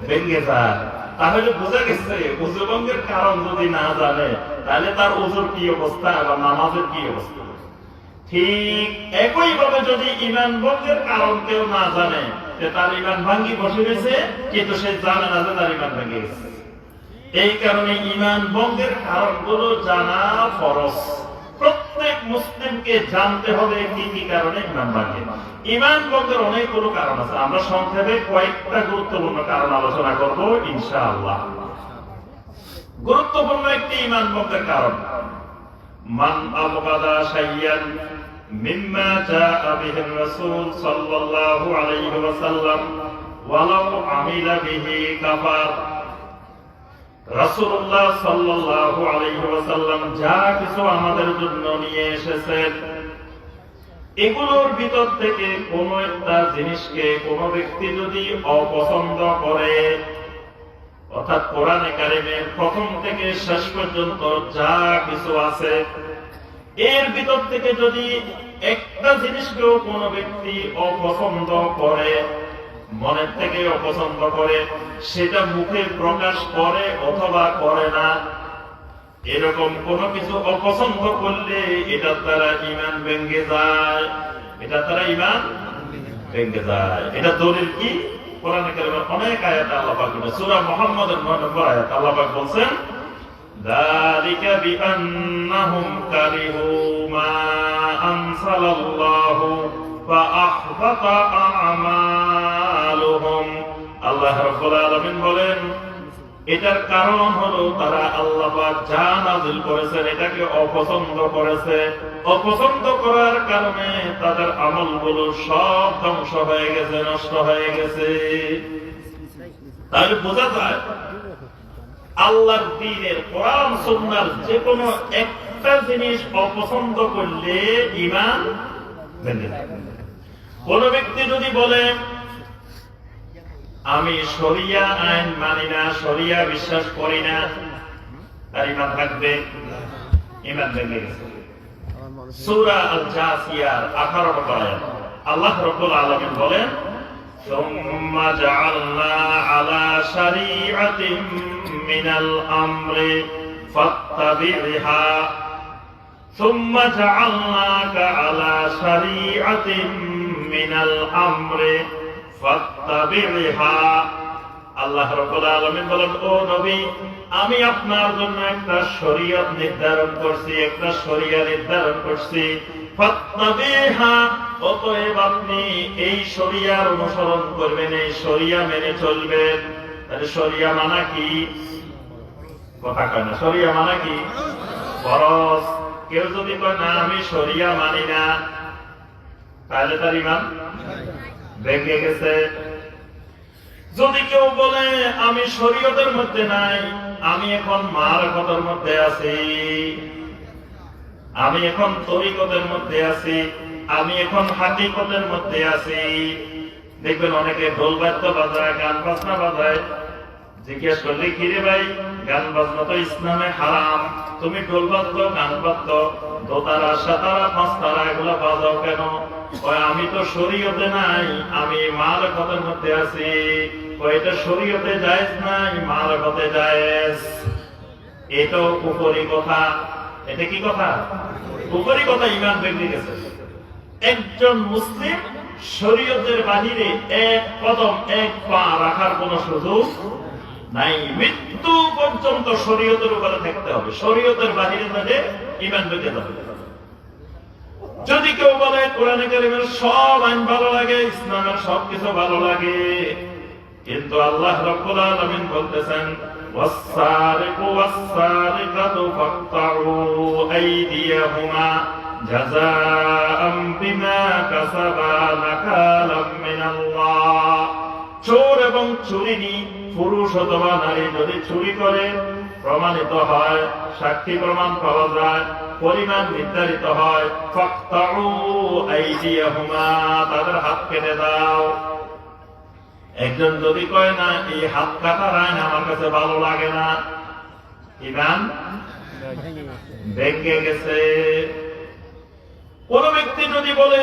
ভেঙে যায়। তাহলে বোঝা গেছে ওযু ভঙ্গের কারণ যদি না জানে, তাহলে তার ওযুর কি অবস্থা বা নামাজের কি অবস্থা। ঠিক একই ভাবে যদি ঈমান ভঙ্গের কারণ কেউ না জানে, তার ঈমান ভাঙ্গি বসে গেছে, কিন্তু সে জানে না যে তার ঈমান ভেঙে গেছে। এই কারণে ঈমান ভঙ্গের কারণগুলো জানা ফরজ। প্রত্যেক প্রত্যেক মুসলিমকে জানতে হবে কি কি কারণে ঈমান ভাঙে। ঈমান ভঙ্গের অনেকগুলো কারণ আছে, আমরা সংক্ষেপে কয়েকটা গুরুত্বপূর্ণ কারণ আলোচনা করব ইনশাআল্লাহ। গুরুত্বপূর্ণ একটি ঈমান ভঙ্গের কারণ, মান আবগাদা শাইয়ান মিম্মা জাআ বিহি রাসূল সাল্লাল্লাহু আলাইহি ওয়াসাল্লাম ওয়ালাউ আমিলা বিহি কাফার। রাসূলুল্লাহ সাল্লাল্লাহু আলাইহি ওয়াসাল্লাম যা কিছু আমাদের জন্য নিয়ে এসেছেন, এগুলোর ভিতর থেকে কোন একটা জিনিসকে কোন ব্যক্তি যদি অপছন্দ করে, অর্থাৎ কোরআনে কারিমের প্রথম থেকে শেষ পর্যন্ত যা কিছু আছে এর ভিতর থেকে যদি একটা জিনিসকেও কোন ব্যক্তি অপছন্দ করে, মনের থেকে অপছন্দ করে, সেটা মুখে প্রকাশ করে অথবা করে না, এরকম কোন কিছু অপছন্দ করলে এটার দ্বারা ঈমান ভেঙে যায়, এটার দ্বারা ঈমান ভেঙে যায়। এটা দলিল কি? কোরআনে কারিমের অনেক আয়াতে আল্লাহ পাক বলেছেন। সূরা মুহাম্মদের 9 নম্বর আয়াত আল্লাহ পাক বলেন, যালিকা বিআন্নাহুম কারিহু মা আনসালাল্লাহু ফাআহবাতা আমালুহুম। আল্লাহ রাব্বুল আলামিন বলেন, এটার কারণ হলো তারা আল্লাহ পাক যা নাযিল করেছেন এটাকে অপছন্দ করেছে। অপছন্দ করার কারণে তাদের আমলগুলো সব ধ্বংস হয়ে গেছে, নষ্ট হয়ে গেছে। তাহলে বোঝা যায় আল্লাহর দ্বীনের কোরআন সুন্নাহর যে কোনো একটা জিনিস অপছন্দ করলে ঈমান ভেঙে যায়। কোন ব্যক্তি যদি বলে আমি শরিয়া আইন মানি না, শরিয়া বিশ্বাস করি না, তার ঈমান থাকবে? ঈমান ভেঙে গেছে। সূরা আল জাসিয়ার 18 নম্বর আয়াত আল্লাহ রাব্বুল আলামিন বলেন, সুম্মা জাআলনা আলা শারীআতিন মিনাল আমরি ফাত্তাবিহা সুম্মা জাআলনাকা আলা শারীআতিন মিনাল আমরি ফাত্তাবিহা। আল্লাহ রাব্বুল আলামিন বলেন, ও নবী, আমি আপনার জন্য একটা শরীয়ত নির্ধারণ করছি, একটা শরিয়া নির্ধারণ করছি। ফাত্তাবিহা, অতএব আপনি এই শরিয়ার অনুসরণ করবেন, এই শরিয়া মেনে চলবেন। তাহলে শরিয়া মানা কি? কথা কয় না। শরিয়া মানা কি? ফরজ। কেউ যদি কয় না আমি শরিয়া মানি না, তাহলে তার ঈমান ভেঙে গেছে। যদি কেউ বলে আমি শরীয়তের মধ্যে নাই, আমি এখন মারফতের মধ্যে আছি, আমি এখন তরিকতের মধ্যে আছি, আমি এখন হাকিকতের মধ্যে আছি। দেখবেন অনেকে ঢোল বাদ্য বাজায়, গান বাজনা বাজায়। জিজ্ঞেস করলে কি রে ভাই, গান বাজনা তো ইসলামে হারাম, তুমি ঢোল বাদ্য, গান বাদ্য, দোতারা, সাতারা, পাঁচতারা এগুলা বাজাও কেন? আমি তো শরীয়তে নাই, আমি মারফতের মধ্যে আছি। এটা শরীয়তে জায়েজ নাই, মারফতে জায়েজ। এটাও উপরি কথা। এটা কি কথা? উপরি কথা। ঈমান ভেঙে গেছে। একজন মুসলিম শরীয়তের বাহিরে এক কদম, এক পা রাখার কোন সুযোগ নাই। মৃত্যু পর্যন্ত শরীয়তের উপরে থাকতে হবে। শরীয়তের বাহিরে থেকে ঈমান ভেঙে যাবে। যদি কেউ বলে কোরআনে কারিমের সব আইন ভালো লাগে, ইসলামের সবকিছু ভালো লাগে, কিন্তু আল্লাহ রাব্বুল আলামিন বলতেছেন, ওয়াস-সারিকু ওয়াস-সারিকাতু ফাকতাউ আইদিয়াহুমা জাযাআম বিমা কাসাবা নাকালাম মিনাল্লাহ। চোর এবং চুরিনি, পুরুষ অথবা নারী, যদি চুরি করে প্রমাণিত হয়, সাক্ষী প্রমাণ পাওয়া যায়, পরিমাণ নির্ধারিত হয়, ফাকতাউ আইদিয়াহুমা, তাদের হাত কেটে দাও। একজন যদি কয় না এই হাত কাটার আইন আমার কাছে ভালো লাগে না, ঈমান ভেঙে গেছে। কোন ব্যক্তি যদি বলে,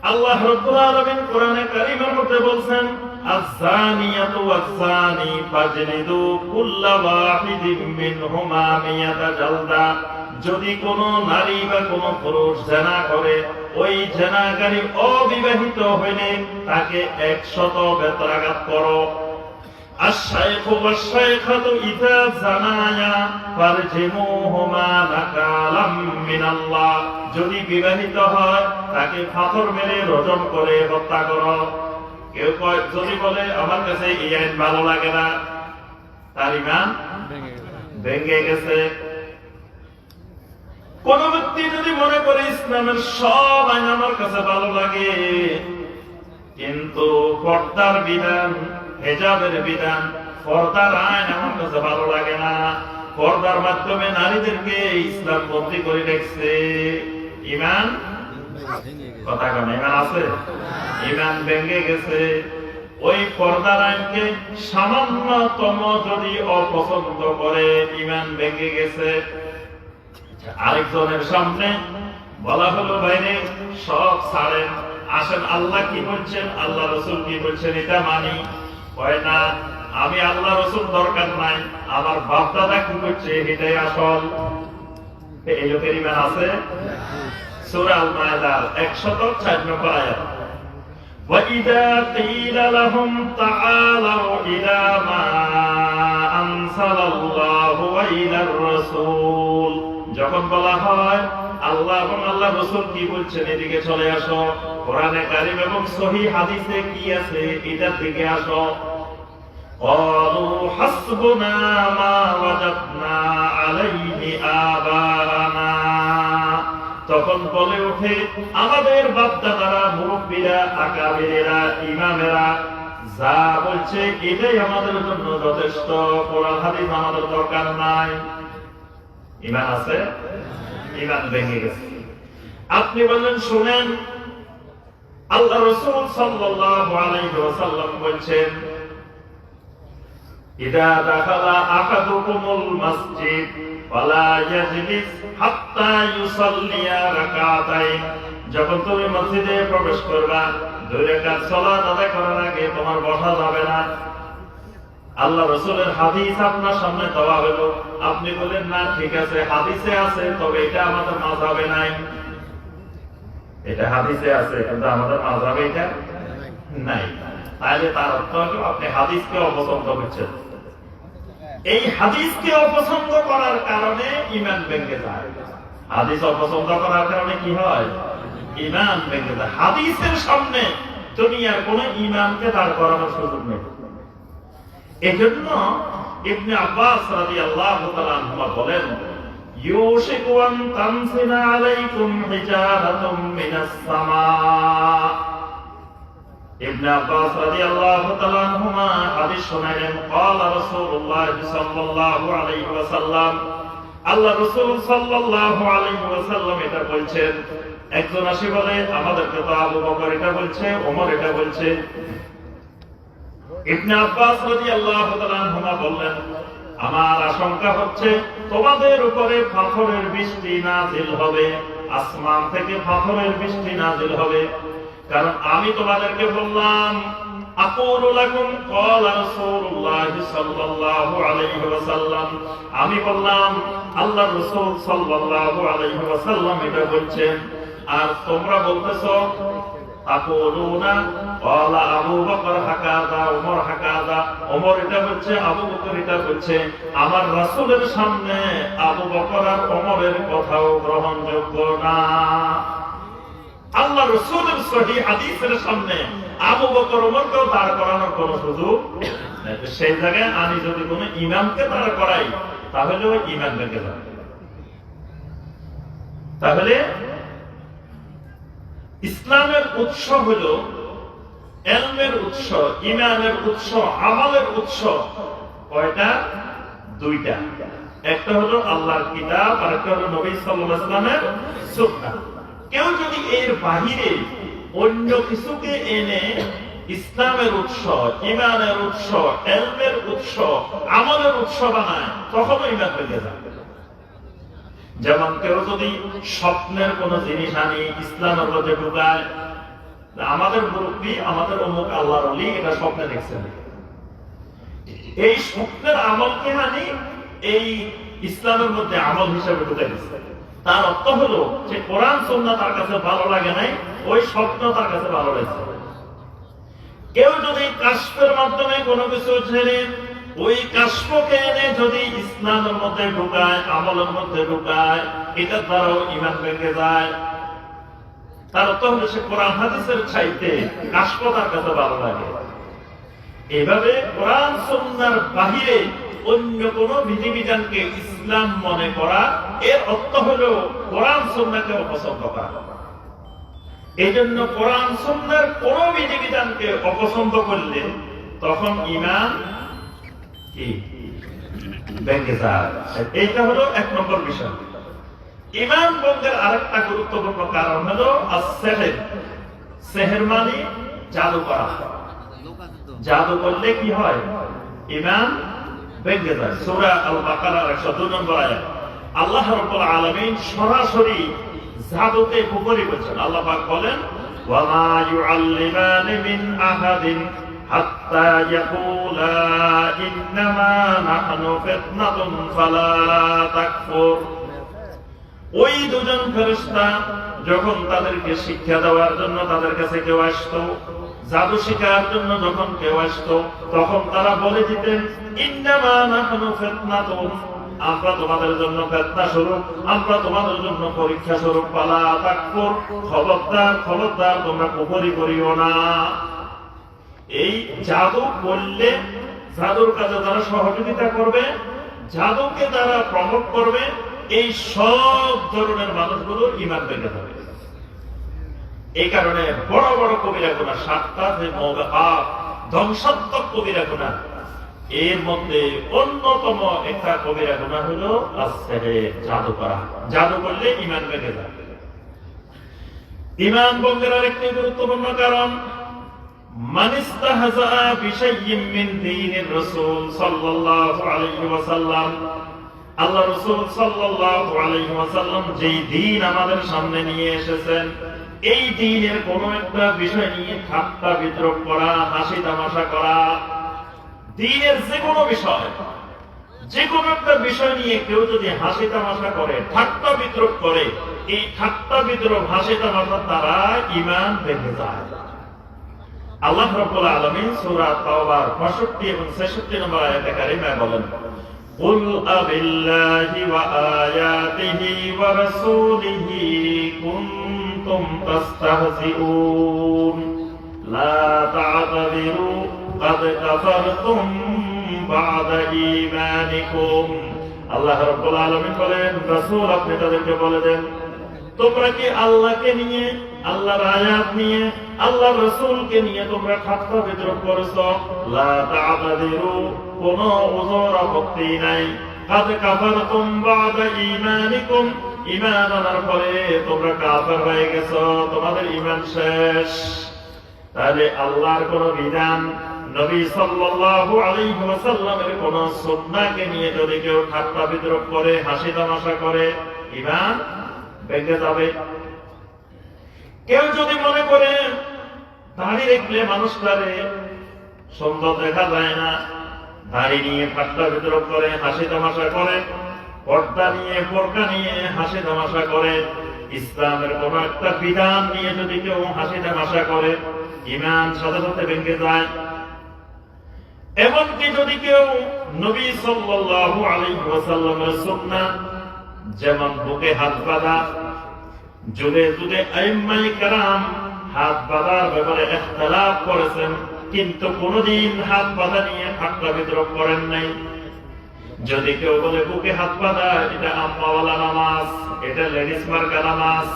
আল্লাহ রাব্বুল আলামিন কোরআনে কারীমের মধ্যে বলছেন, আয-যানিয়াতু ওয়াজ-যানি ফাজলিদু কুল্লা ওয়াহিদিন মিনহুমা মিয়াতা জালদা। যদি কোন নারী বা কোন পুরুষ জিনা করে, ওই জিনাকারী অবিবাহিত হইলে তাকে 100 বেত্রাঘাত করো। আশ-শাইখু ওয়াশ-শাইখাতু ইযা জানায়া ফারজিমুহুমা নাকালাম মিনাল্লাহ, যদি বিবাহিত হয় তাকে পাথর মেরে রজম করে হত্যা করো। কেউ যদি বলে আমার কাছে এই আইন ভালো লাগে না, তার ঈমান ভেঙে গেছে। কোন ব্যক্তি যদি মনে করে ইসলামের সব আইন আমার কাছে ভালো লাগে, কিন্তু পর্দার বিধান, হেজাবের বিধান, পর্দার আইন আমার কাছে ভালো লাগে না, পর্দার মাধ্যমে নারীদেরকে ইসলাম বন্দী করে রেখেছে, ঈমান কথা কেন ঈমান আছে? ঈমান ভেঙে গেছে। ওই পর্দার আইনকে সামান্যতম যদি অপছন্দ করে, ঈমান ভেঙে গেছে। আরেকজনের সামনে বলা হলো বাইরে সব ছাড়েন, আসেন আল্লাহ কি বলছেন, আল্লাহ রসুল কি বলছেন এটা মানি। হয় না, আমি আল্লাহ রসুল দরকার নাই, আমার বাপ দাদা কি করছে এটাই আসল। এই লোকের ঈমান আছে? সূরা আল মায়েদার 104 নম্বর আয়াত। وَإِذَا قِيلَ لَهُمْ تَعَالَوْا إِلَى مَا أَنزَلَ اللَّهُ وَإِلَى الرَّسُولِ, যখন বলা হয় আল্লাহ এবং আল্লাহ রাসূল কি বলছেন এদিকে চলে আসো, কোরআনে কারীম এবং সহিহ হাদিসে কি আছে এটার দিকে আসো। قَالُوا حَسْبُنَا مَا وَجَدْنَا عَلَيْهِ آبَاءَنَا, তখন বলে ওঠে আমাদের বাপ-দাদারা, মুরব্বীরা, আকাবেরেরা, ইমামেরা যা বলছে এটাই আমাদের জন্য যথেষ্ট, কোরআন হাদিস আমাদের দরকার নাই। ঈমান আছে? ঈমান ভেঙে গেছে। আপনি বললেন শুনেন, আল্লাহ রাসূল সাল্লাল্লাহু আলাইহি ওয়াসাল্লাম বলছেন ইদা দাখালা আহাদুকুমুল মাসজিদ ওয়ালা ইয়াজলিস হাত্তা ইউসাল্লিয়া রাকাতাইন, যখন তুমি মসজিদে প্রবেশ করবা 2 রাকাত সালাত আদায় করার আগে তোমার বসা যাবে না। আল্লাহ রাসূলের হাদিস আপনার সামনে দেওয়া হলো, আপনি বলেন না ঠিক আছে হাদিসে আছে, তবে এটা আমাদের মাযহাবে নাই। এটা হাদিসে আছে কিন্তু আমাদের মাযহাবে এটা নাই। তাহলে তার অর্থ হলো আপনি হাদিসকে অপছন্দ করছেন। এই হাদিসকে অপছন্দ করার কারণে ঈমান ভেঙে যায়। হাদিস অপছন্দ করার কারণে কি হয়? ঈমান ভেঙে যায়। হাদিসের সামনে দুনিয়ার কোন ঈমানকে দাঁড় করানোর সুযোগ নেই। এজন্য ইবনে আব্বাস রাদিয়াল্লাহু তাআলা আনহু বলেন ইউশিকু আন তানসিলা আলাইকুম হিজারাতুম মিনাস সামা। ইবনে আব্বাস রাদিয়াল্লাহু তাআলা আনহুমা হাদিস শোনালেন, ক্বালা রাসূলুল্লাহ সাল্লাল্লাহু আলাইহি ওয়াসাল্লাম, আল্লাহ রাসূল সাল্লাল্লাহু আলাইহি ওয়াসাল্লাম এটা বলছেন। একজন আসে বলে আমাদেরকে তো আবু বকর এটা বলছে, ওমর এটা বলছে। ইবনে আব্বাস রাদিয়াল্লাহু তাআলা আনহুমা বললেন আমার আশঙ্কা হচ্ছে তোমাদের উপরে পাথরের বৃষ্টি নাযিল হবে, আসমান থেকে পাথরের বৃষ্টি নাযিল হবে। কারণ আমি তোমাদেরকে বললাম আকুলু লাকুম ক্বালা রাসূলুল্লাহ সাল্লাল্লাহু আলাইহি ওয়াসাল্লাম, আমি বললাম আল্লাহর রাসূল সাল্লাল্লাহু আলাইহি ওয়াসাল্লাম এটা বলছেন, আর তোমরা বলতেছো আকুলুনা ক্বালা আবু বকর হাকাযা ওমর হাকাযা, ওমর এটা বলছে আবু বকর এটা বলছে। আমার রাসূলের সামনে আবু বকর আর ওমরের কথাও গ্রহণযোগ্য না। আল্লাহ রাসূলের সহিহ হাদিসের সামনে আবু বকর ওমরকেও দাঁড় করানোর কোনো সুযোগ নেই। সেই জায়গায় আমি যদি কোনো ইমামকে দাঁড় করাই তাহলে ওই ইমান ভেঙে যাবে। তাহলে ইসলামের উৎস হলো ইলমের উৎস, ঈমানের উৎস, আমলের উৎস। কয়টা? 2টা। একটা হলো আল্লাহর কিতাব আর একটা হলো নবী সাল্লাল্লাহু আলাইহি ওয়াসাল্লামের সুন্নাহ। কেউ যদি এর বাহিরে অন্য কিছুকে এনে ইসলামের উৎস, ঈমানের উৎস, ইলমের উৎস, আমলের উৎস বানায় তখনও ঈমান ভেঙে যাবে। যেমন কেউ যদি স্বপ্নের কোন জিনিস আনি ইসলামের মধ্যে ঢুকায়, আমাদের মুরব্বী আমাদের অমুক আল্লাহর ওলি এটা স্বপ্নে দেখছেন, এই স্বপ্নের আমলকে আনি এই ইসলামের মধ্যে আমল হিসেবে ঢুকাই দিচ্ছে। তার অর্থ হলো যে কোরআন সুন্নাহ তার কাছে ভালো লাগে নাই, ওই স্বপ্ন তার কাছে ভালো লাগছে। কেউ যদি কাশফের মাধ্যমে কোনো কিছু ছেড়ে ওই কাশফকে এনে যদি ইসলামের মধ্যে ঢুকায়, আমলের মধ্যে ঢুকায়, এটা দ্বারাও ঈমান ভেঙে যায়। তার তো হলো সে কোরআন হাদিসের চাইতে কাশফ তার কাছে ভালো লাগে। এভাবে কোরআন সুন্নাহর বাহিরে অন্য কোন বিধিবিধানকে ইসলাম মনে করা, এর অর্থ হলো কোরআন সুন্নাহকে অপছন্দ করা। এই জন্য কোরআন সুন্নাহর কোন বিধিবিধানকে অপছন্দ করলে তখন ঈমান কি ভেঙে যায়। এইটা হলো ১ নম্বর বিষয়। ঈমান ভঙ্গের আরেকটা গুরুত্বপূর্ণ কারণ হলো as-sihr। সিহর মানে জাদু করা। জাদু করলে কি হয়? ঈমান ভেঙে যায়। সূরা আল-বাকারার ১০২ নম্বর আয়াত আল্লাহ রাব্বুল আলামিন সরাসরি জাদুকে কুফরি বলেছেন। আল্লাহ পাক বলেন, ওয়া মা ইউআল্লিমানি মিন আহাদিন হাত্তা ইয়াকুলা ইন্নামা নাহনু ফিতনাতুন ফালা তাকফুর। ওই দুজন ফেরেশতা যখন তাদেরকে শিক্ষা দেওয়ার জন্য তাদের কাছে কেউ আসতো, জাদু শেখার জন্য যখন কেউ আসতো, তখন তারা বলে দিতেন, ইন্নামা নাহনু ফিতনাতুন, আমরা তোমাদের জন্য ফিতনা স্বরূপ, আমরা তোমাদের জন্য পরীক্ষা স্বরূপ, ফালা তাকফুর, খবরদার খবরদার তোমরা কুফরি করিও না। এই জাদু করলে, জাদুর কাজে যারা সহযোগিতা করবে, জাদুকে যারা প্রমোট করবে, এই সব ধরনের মানুষগুলো ঈমান ভেঙে যাবে। এই কারণে বড় বড় কবিরা গুনাহ, ৭টা যে মওবাকাত ধ্বংসাত্মক কবিরা গুনাহ, এর মধ্যে অন্যতম একটা কবিরা গুনাহ হলো as-sihr, জাদু করা। জাদু করলে ঈমান ভেঙে যায়। ঈমান ভঙ্গের আরেকটি গুরুত্বপূর্ণ কারণ, মান ইস্তাহজা বিশাইয়্যিন মিন দীনির রাসূল সাল্লাল্লাহু আলাইহি ওয়াসাল্লাম, আল্লাহ রাসূল সাল্লাল্লাহু আলাইহি ওয়াসাল্লাম যেই দ্বীন আমাদের সামনে নিয়ে এসেছেন, এই দ্বীনের কোন একটা বিষয় নিয়ে ঠাট্টা বিদ্রূপ করা, হাসি তামাশা করা, দ্বীনের যে কোনো বিষয়, যে কোনো একটা বিষয় নিয়ে কেউ যদি হাসি তামাশা করে, ঠাট্টা বিদ্রূপ করে, এই ঠাট্টা বিদ্রূপ, হাসি তামাশার দ্বারা ঈমান ভেঙে যায়। আল্লাহ রাব্বুল আলামিন সূরা তাওবার ৬৫ এবং ৬৬ নম্বর আয়াতে কারিমায় বলেন, কুল আবিল্লাহি ওয়া আয়াতিহি ওয়া রাসূলিহি কুনতুম তাস্তাহজিউন লা তা'তাযিরু ক্বাদ কাফারতুম বা'দা ঈমানিকুম। আল্লাহ রাব্বুল আলামিন বলেন, রাসূল আপনি তাদেরকে বলে দেন, তোমরা কি আল্লাহকে নিয়ে, আল্লাহর আয়াত নিয়ে, আল্লাহর রাসূলকে নিয়ে তোমরা ঠাট্টা বিদ্রূপ করেছো? লা তা'তাযিরু, কোন উযর আপত্তি নাই। কাদ কাফারতুম বা'দা ঈমানিকুম, ঈমান আনার পরে তোমরা কাফের হয়ে গেছো, তোমাদের ঈমান শেষ। তাহলে আল্লাহর কোন বিধান, নবী সাল্লাল্লাহু আলাইহি ওয়াসাল্লামের কোন সুন্নাহকে নিয়ে যদি কেউ ঠাট্টা বিদ্রূপ করে, হাসি তামাশা করে, ঈমান ভেঙে যাবে। কেউ যদি মনে করে দাড়ি রাখলে মানুষটারে সুন্দর দেখা যায় না, দাড়ি নিয়ে ঠাট্টা বিদ্রূপ করে, হাসি তামাশা করে, পর্দা নিয়ে, বোরকা নিয়ে হাসি তামাশা করে, ইসলামের কোন একটা বিধান নিয়ে যদি কেউ হাসি তামাশা করে, ঈমান সাথে সাথে ভেঙে যায়। এমনকি যদি কেউ নবী সাল্লাল্লাহু আলাইহি ওয়াসাল্লামের সুন্নাহ, যেমন বুকে হাত বাঁধা, যুগে যুগে আইম্মায়ে কেরাম হাত বাঁধার ব্যাপারে ইখতিলাফ করেছেন, কিন্তু কোনদিন হাত বাঁধা নিয়ে ঠাট্টা বিদ্রূপ করেন নাই। যদি কেউ বলে বুকে হাত বাঁধা এটা আম্মাওয়ালা নামাজ, এটা লেডিস মার্কা নামাজ,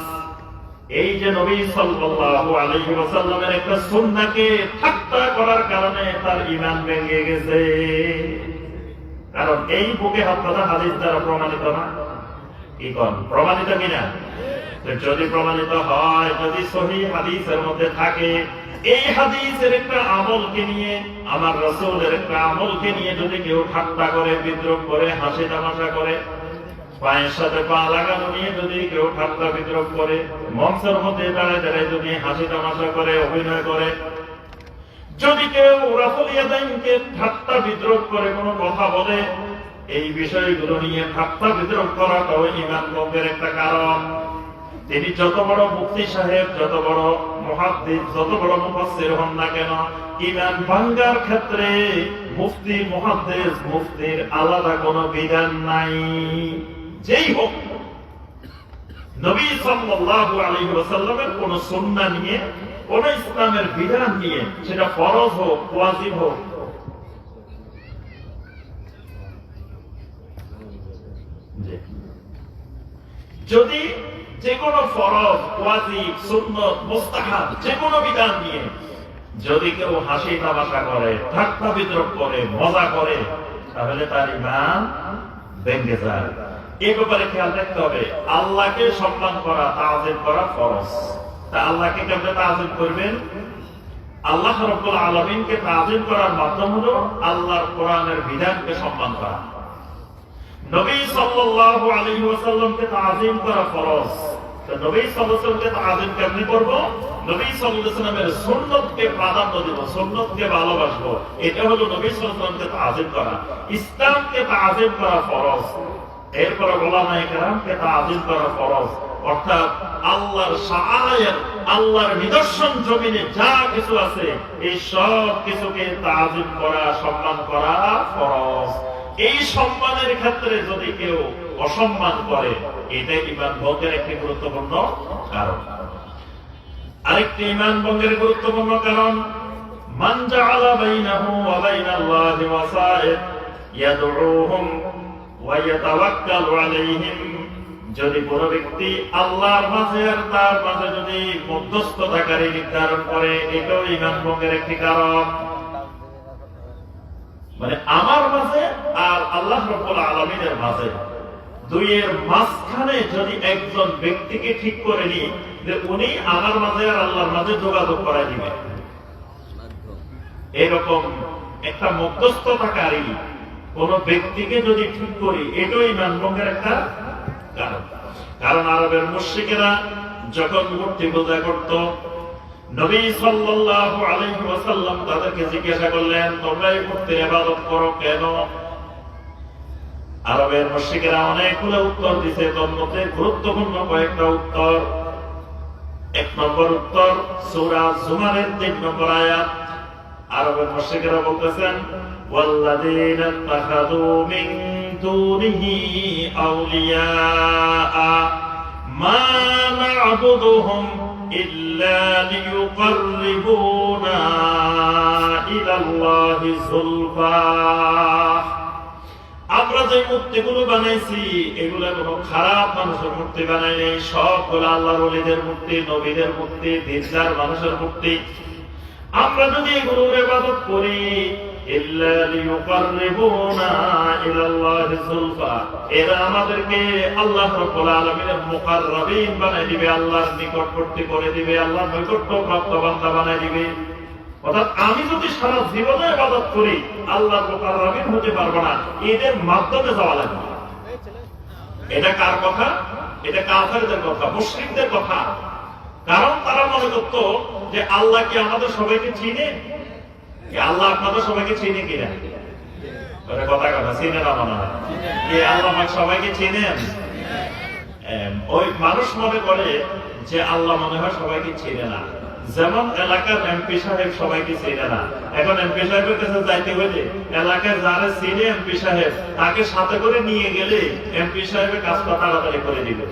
এই যে নবী সাল্লাল্লাহু আলাইহি ওয়াসাল্লামের একটা সুন্নাহকে ঠাট্টা করার কারণে তার ঈমান ভেঙে গেছে। কারণ এই বুকে হাত বাঁধা হাদিস দ্বারা প্রমাণিত না। কি কোন প্রমাণিত কিনা? যদি প্রমাণিত হয়, যদি সহিহ হাদিসের মধ্যে থাকে, এই হাদিসের একটা আমলকে নিয়ে, আমার রাসূলের একটা আমলকে নিয়ে যদি কেউ ঠাট্টা করে, বিদ্রূপ করে, হাসি তামাশা করে, পায়ের সাথে পা লাগানো নিয়ে যদি কেউ ঠাট্টা বিদ্রূপ করে, মঞ্চের মধ্যে দাঁড়ায় দাঁড়ায় যদি হাসি তামাশা করে, অভিনয় করে, যদি কেউ রাফুল ইয়াদাইনকে ঠাট্টা বিদ্রূপ করে কোনো কথা বলে, এই বিষয়গুলো নিয়ে ঠাট্টা বিদ্রূপ করাটাও ঈমান ভঙ্গের একটা কারণ। তিনি যত বড় মুফতি সাহেব, যত বড় মুহাদ্দিস, যত বড় মুফাসসির হন না কেন, ঈমান ভাঙার ক্ষেত্রে মুফতি মুহাদ্দিস মুফতির আলাদা কোনো বিধান নাই। যেই হোক, নবী সাল্লাল্লাহু আলাইহি ওয়াসাল্লামের কোন সুন্নাহ নিয়ে, কোন ইসলামের বিধান নিয়ে, সেটা ফরজ হোক ওয়াজিব হোক, যদি যে কোনো ফরজ ওয়াজিব সুন্নাত মুস্তাহাব যে কোনো বিধান নিয়ে যদি কেউ হাসি তামাশা করে, ঠাট্টা বিদ্রূপ করে, মজা করে, তাহলে তার ঈমান ভেঙে যায়। এই ব্যাপারে খেয়াল রাখতে হবে, আল্লাহকে সম্মান করা, তাজিম করা ফরজ। তা আল্লাহকে কেমনে তাজিম করবেন? আল্লাহ রাব্বুল আলামিনকে তাজিম করার মাধ্যম হলো আল্লাহর কোরআনের বিধানকে সম্মান করা। নবী সাল্লাল্লাহু আলাইহি ওয়াসাল্লামকে তাজিম করা ফরজ। তো নবী সাল্লাল্লাহু আলাইহি ওয়াসাল্লামকে তাজিম কেমনে করব? নবী সাল্লাল্লাহু আলাইহি ওয়াসাল্লামের সুন্নতকে প্রাধান্য দেব, সুন্নতকে ভালোবাসবো, এটা হলো নবী সাল্লাল্লাহু আলাইহি ওয়াসাল্লামকে তাজিম করা। ইসলামকে তাজিম করা ফরজ। এরপরে উলামায়ে কেরামকে তাজিম করা ফরজ। অর্থাৎ আল্লাহর শাআয়ের, আল্লাহর নিদর্শন জমিনে যা কিছু আছে, এই সব কিছুকে তাজিম করা, সম্মান করা ফরজ। এই সম্মানের ক্ষেত্রে যদি কেউ অসম্মান করে, এটা ঈমান ভঙ্গের একটি গুরুত্বপূর্ণ কারণ। আরেকটি ঈমান ভঙ্গের গুরুত্বপূর্ণ কারণ, মান জাআলা বাইনাহু ওয়া বাইনাল্লাহি ওয়াসাইত ইয়াদউহুম ওয়া ইয়াতাওয়াক্কালু আলাইহিম। যদি কোনো ব্যক্তি আল্লাহর মাঝে আর তার মাঝে যদি মধ্যস্থতাকারী নির্ধারণ করে, এটাও ঈমান ভঙ্গের একটি কারণ। মানে আমার মাঝে আর আল্লাহ রাব্বুল আলামিনের মাঝে, দুইয়ের মাঝখানে যদি একজন ব্যক্তিকে ঠিক করে নি যে উনি আমার মাঝে আর আল্লাহর মাঝে যোগাযোগ করাই দিবে, এরকম একটা মধ্যস্থতাকারী কোন ব্যক্তিকে যদি ঠিক করি, এটাই ঈমান ভঙ্গের একটা কারণ। কারণ আরবের মুশরিকেরা যখন মূর্তি পূজা করত, নবী সাল্লাল্লাহু আলাইহি ওয়াসাল্লাম তাদেরকে জিজ্ঞাসা করলেন, তোমরা এই মূর্তির ইবাদত করো কেন? আরবের মুশরিকেরা অনেকগুলো উত্তর দিয়েছে, তার মধ্যে গুরুত্বপূর্ণ কয়েকটা উত্তর। এক নম্বর উত্তর সূরা জুমারের 3 নম্বর আয়াত। আরবের মুশরিকেরা বলতেছেন, ওয়াল্লাযীনা ইত্তাখাযু মিন দুনিহি আউলিয়া মা না'বুদুহুম ইল্লা লিয়ুকাররিবুনা ইলাল্লাহি যুলফা। আমরা যে মূর্তিগুলো বানাইছি, এগুলো কোনো খারাপ মানুষের মূর্তি বানাই নাই, সবগুলো আল্লাহর ওলিদের মূর্তি, নবীদের মূর্তি, দিনদার মানুষের মূর্তি। আমরা যদি এগুলোর ইবাদত করি, ইল্লা লিয়ুকাররিবুনা ইলাল্লাহি যুলফা, এরা আমাদেরকে আল্লাহ রাব্বুল আলামিনের মুকাররাবিন বানাই দিবে, আল্লাহর নিকটবর্তী করে দিবে, আল্লাহর নৈকট্য প্রাপ্ত বান্দা বানাই দিবে। অর্থাৎ আমি যদি সারা জীবনে ইবাদত করি, আল্লাহর মুকাররাবিন হতে পারবো না, এদের মাধ্যমে যাওয়া লাগবে। এটা কার কথা? এটা কাফেরদের কথা, মুশরিকদের কথা। কারণ তারা মনে করত যে আল্লাহ কি আমাদের সবাইকে চিনে? আল্লাহ আপনাদের সবাইকে চিনে কিনা? কথা কথা চিনে না মনে হয়। আল্লাহ সবাইকে চিনেন? ওই মানুষ মনে করে যে আল্লাহ মনে হয় সবাইকে চিনে না। যেমন এলাকার এমপি সাহেব সবাইকে চিনে না। এখন এমপি সাহেবের কাছে যাইতে হলে এলাকায় যারা চিনে এমপি সাহেব, তাকে সাথে করে নিয়ে গেলে এমপি সাহেবের কাজটা তাড়াতাড়ি করে দিবে।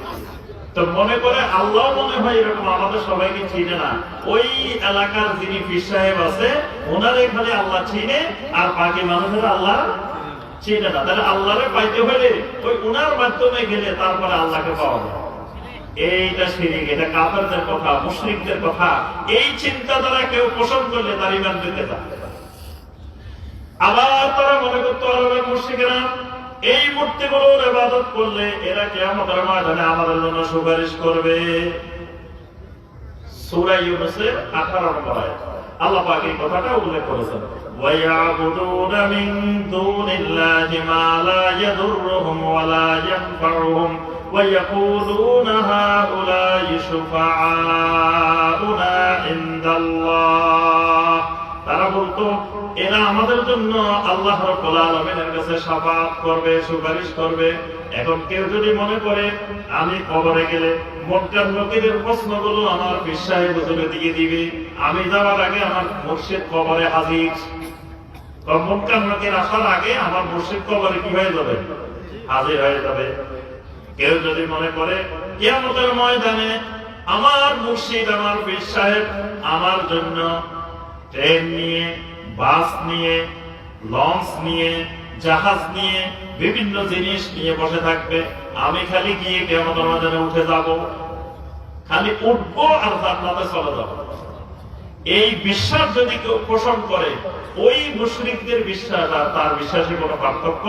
তো মনে করে আল্লাহ মনে হয় এরকম আমাদের সবাইকে চিনে না। ওই এলাকার যিনি পীর সাহেব আছে, ওনারে খালি আল্লাহ চিনে, আর বাকি মানুষের আল্লাহ চিনে না। তাহলে আল্লাহরে পাইতে হলে ওই উনার মাধ্যমে গেলে তারপরে আল্লাহকে পাওয়া যায়। এইটা শিরক, এটা কাফেরদের কথা, মুশরিকদের কথা। এই চিন্তাধারা কেউ পোষণ করলে তার ঈমান ভেঙে যায়। আবার তারা মনে করতো আরবের মুশরিকরা এই মূর্তিগুলোর ইবাদত করলে এরা কিয়ামতের ময়দানে আমাদের জন্য সুপারিশ করবে। সূরা ইউনূসের 18 নম্বর আয়াত আল্লাহ পাক এই কথাটা উল্লেখ করেছেন, ওয়া ইয়াবুদুনা মিন দুনিল্লাহি মা লা ইয়াদুররুহুম ওয়া লা ইয়ানফা'ুহুম ওয়া ইয়াকুলুনা হাউলা'i শুফাআউনা ইনদাল্লাহ। তারা বলতো এরা আমাদের জন্য আল্লাহ রাব্বুল আলামিনের কাছে শাফাআত করবে, সুপারিশ করবে। এখন কেউ যদি মনে করে আমি কবরে গেলে মুনকার নকিরের প্রশ্নগুলো আমার পীর সাহেব হুজুরে দিয়ে দিবে, আমি যাওয়ার আগে আমার মুর্শিদ কবরে হাজির, মুনকার নকির আসার আগে আমার মুর্শিদ কবরে কি হয়ে যাবে? হাজির হয়ে যাবে। কেউ যদি মনে করে কিয়ামতের ময়দানে আমার মুর্শিদ আমার পীর সাহেব আমার জন্য ট্রেন নিয়ে, বাস নিয়ে, লঞ্চ নিয়ে, জাহাজ নিয়ে, বিভিন্ন জিনিস নিয়ে বসে থাকবে, আমি খালি গিয়ে কিয়ামতের ময়দানে উঠে যাব, খালি উঠবো আর জান্নাতে চলে যাব, এই বিশ্বাস যদি কেউ পোষণ করে, ওই মুশরিকদের বিশ্বাস আর তার বিশ্বাসে কোনো পার্থক্য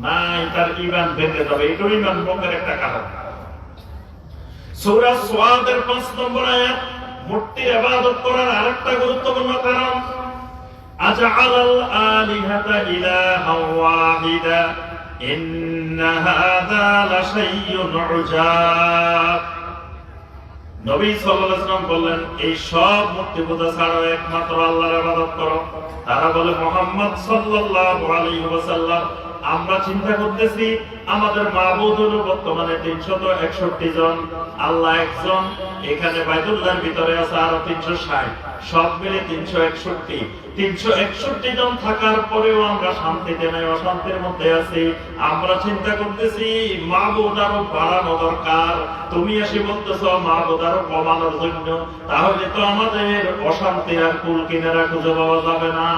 নাই, তার ঈমান ভেঙে যাবে। এটাও ঈমান ভঙ্গের একটা কারণ। সূরা সাদের ৫ নম্বর আয়াত, মূর্তির ইবাদত করার আরেকটা গুরুত্বপূর্ণ কারণ, আজআলাল আলিহাতা ইলাহান ওয়াহিদা ইন্না হাযা লাশাইউন উজাব। নবী সাল্লাল্লাহু আলাইহি ওয়াসাল্লাম বললেন, এই সব মূর্তি পূজা ছাড়াও একমাত্র আল্লাহর ইবাদত করো। তারা বলে, মুহাম্মদ সাল্লাল্লাহু আলাইহি ওয়াসাল্লাম, আমরা চিন্তা করতেছি আমাদের মাবুদ হলো বর্তমানে ৩৬১ জন, আল্লাহ একজন, এখানে বাইতুল্লাহর ভিতরে আছে আরো ৩৬০, সব মিলে ৩৬১ জন থাকার পরেও আমরা শান্তিতে নাই, অশান্তির মধ্যে আছি। আমরা চিন্তা করতেছি মাবুদ আরো বাড়ানো দরকার, তুমি এসে বলতেছো মাবুদ আরো কমানোর জন্য, তাহলে তো আমাদের অশান্তি আর কুল কিনারা খুঁজে পাওয়া যাবে না।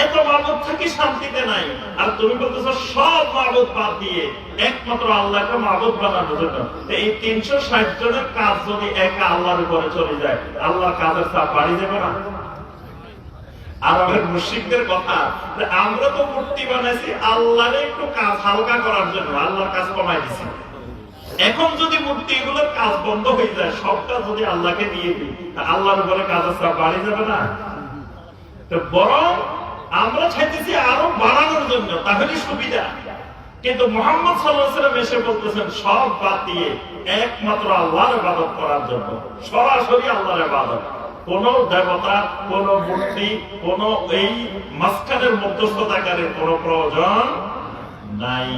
এত মাবুদ থাকি শান্তিতে নাই, আর তুমি বলতেছো সব মাবুদ বাদ দিয়ে একমাত্র আল্লাহকে মাবুদ বানানোর জন্য। এই ৩৬০ জনের কাজ যদি একা আল্লাহর উপরে চলে যায়, আল্লাহর কাজের চাপ বাড়ি যাবে না? আর আমাদের মুশরিকদের কথা, আমরা তো মূর্তি বানাইছি আল্লাহরে একটু কাজ হালকা করার জন্য, আল্লাহর কাজ কমাই দিছি। এখন যদি মূর্তি এগুলোর কাজ বন্ধ হয়ে যায়, সবটা যদি আল্লাহকে দিয়ে দিই, আল্লাহর উপরে কাজের চাপ বাড়ি যাবে না? তো বরং আমরা চাইতেছি আরো বাড়ানোর জন্য, তাহলে সুবিধা। কিন্তু মুহাম্মদ সাল্লাল্লাহু আলাইহি ওয়াসাল্লাম এসে বলতেছেন সব বাদ দিয়ে একমাত্র আল্লাহর ইবাদত করার জন্য, সরাসরি আল্লাহর ইবাদত, কোন দেবতা, কোন মূর্তি, কোন এই মাঝখানের মধ্যস্থতাকারীর কোন প্রয়োজন নাই।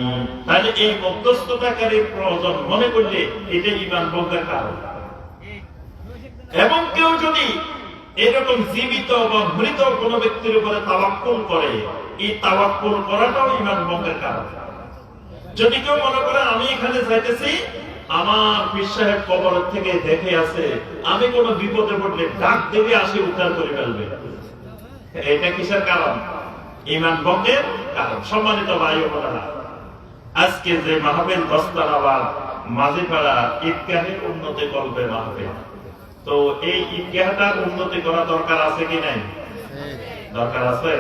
তাহলে এই মধ্যস্থতাকারীর প্রয়োজন মনে করলে এটা ঈমান ভঙ্গের কারণ। এবং কেউ যদি এরকম জীবিত বা মৃত কোন ব্যক্তির উপরে তাওয়াক্কুল করে, এই তাওয়াক্কুল করাটাও ঈমান ভঙ্গের কারণ। যদি কেউ মনে করে আমি এখানে যাইতেছি, আমার পীর সাহেব কবরের থেকে দেখে আছে, আমি কোন বিপদে পড়লে ডাক দেবে আসে উদ্ধার করে ফেলবে, এটা কিসের কারণ? ঈমান ভঙ্গের কারণ। সম্মানিত ভাই ও বোনেরা, আজকে যে মাহফিল দস্তানাবাদ মাঝিপাড়া ঈদগাহের উন্নতি করবে মাহফিল, তো এই ঈদগাহটার উন্নতি করা দরকার আছে কি নাই? দরকার আছে।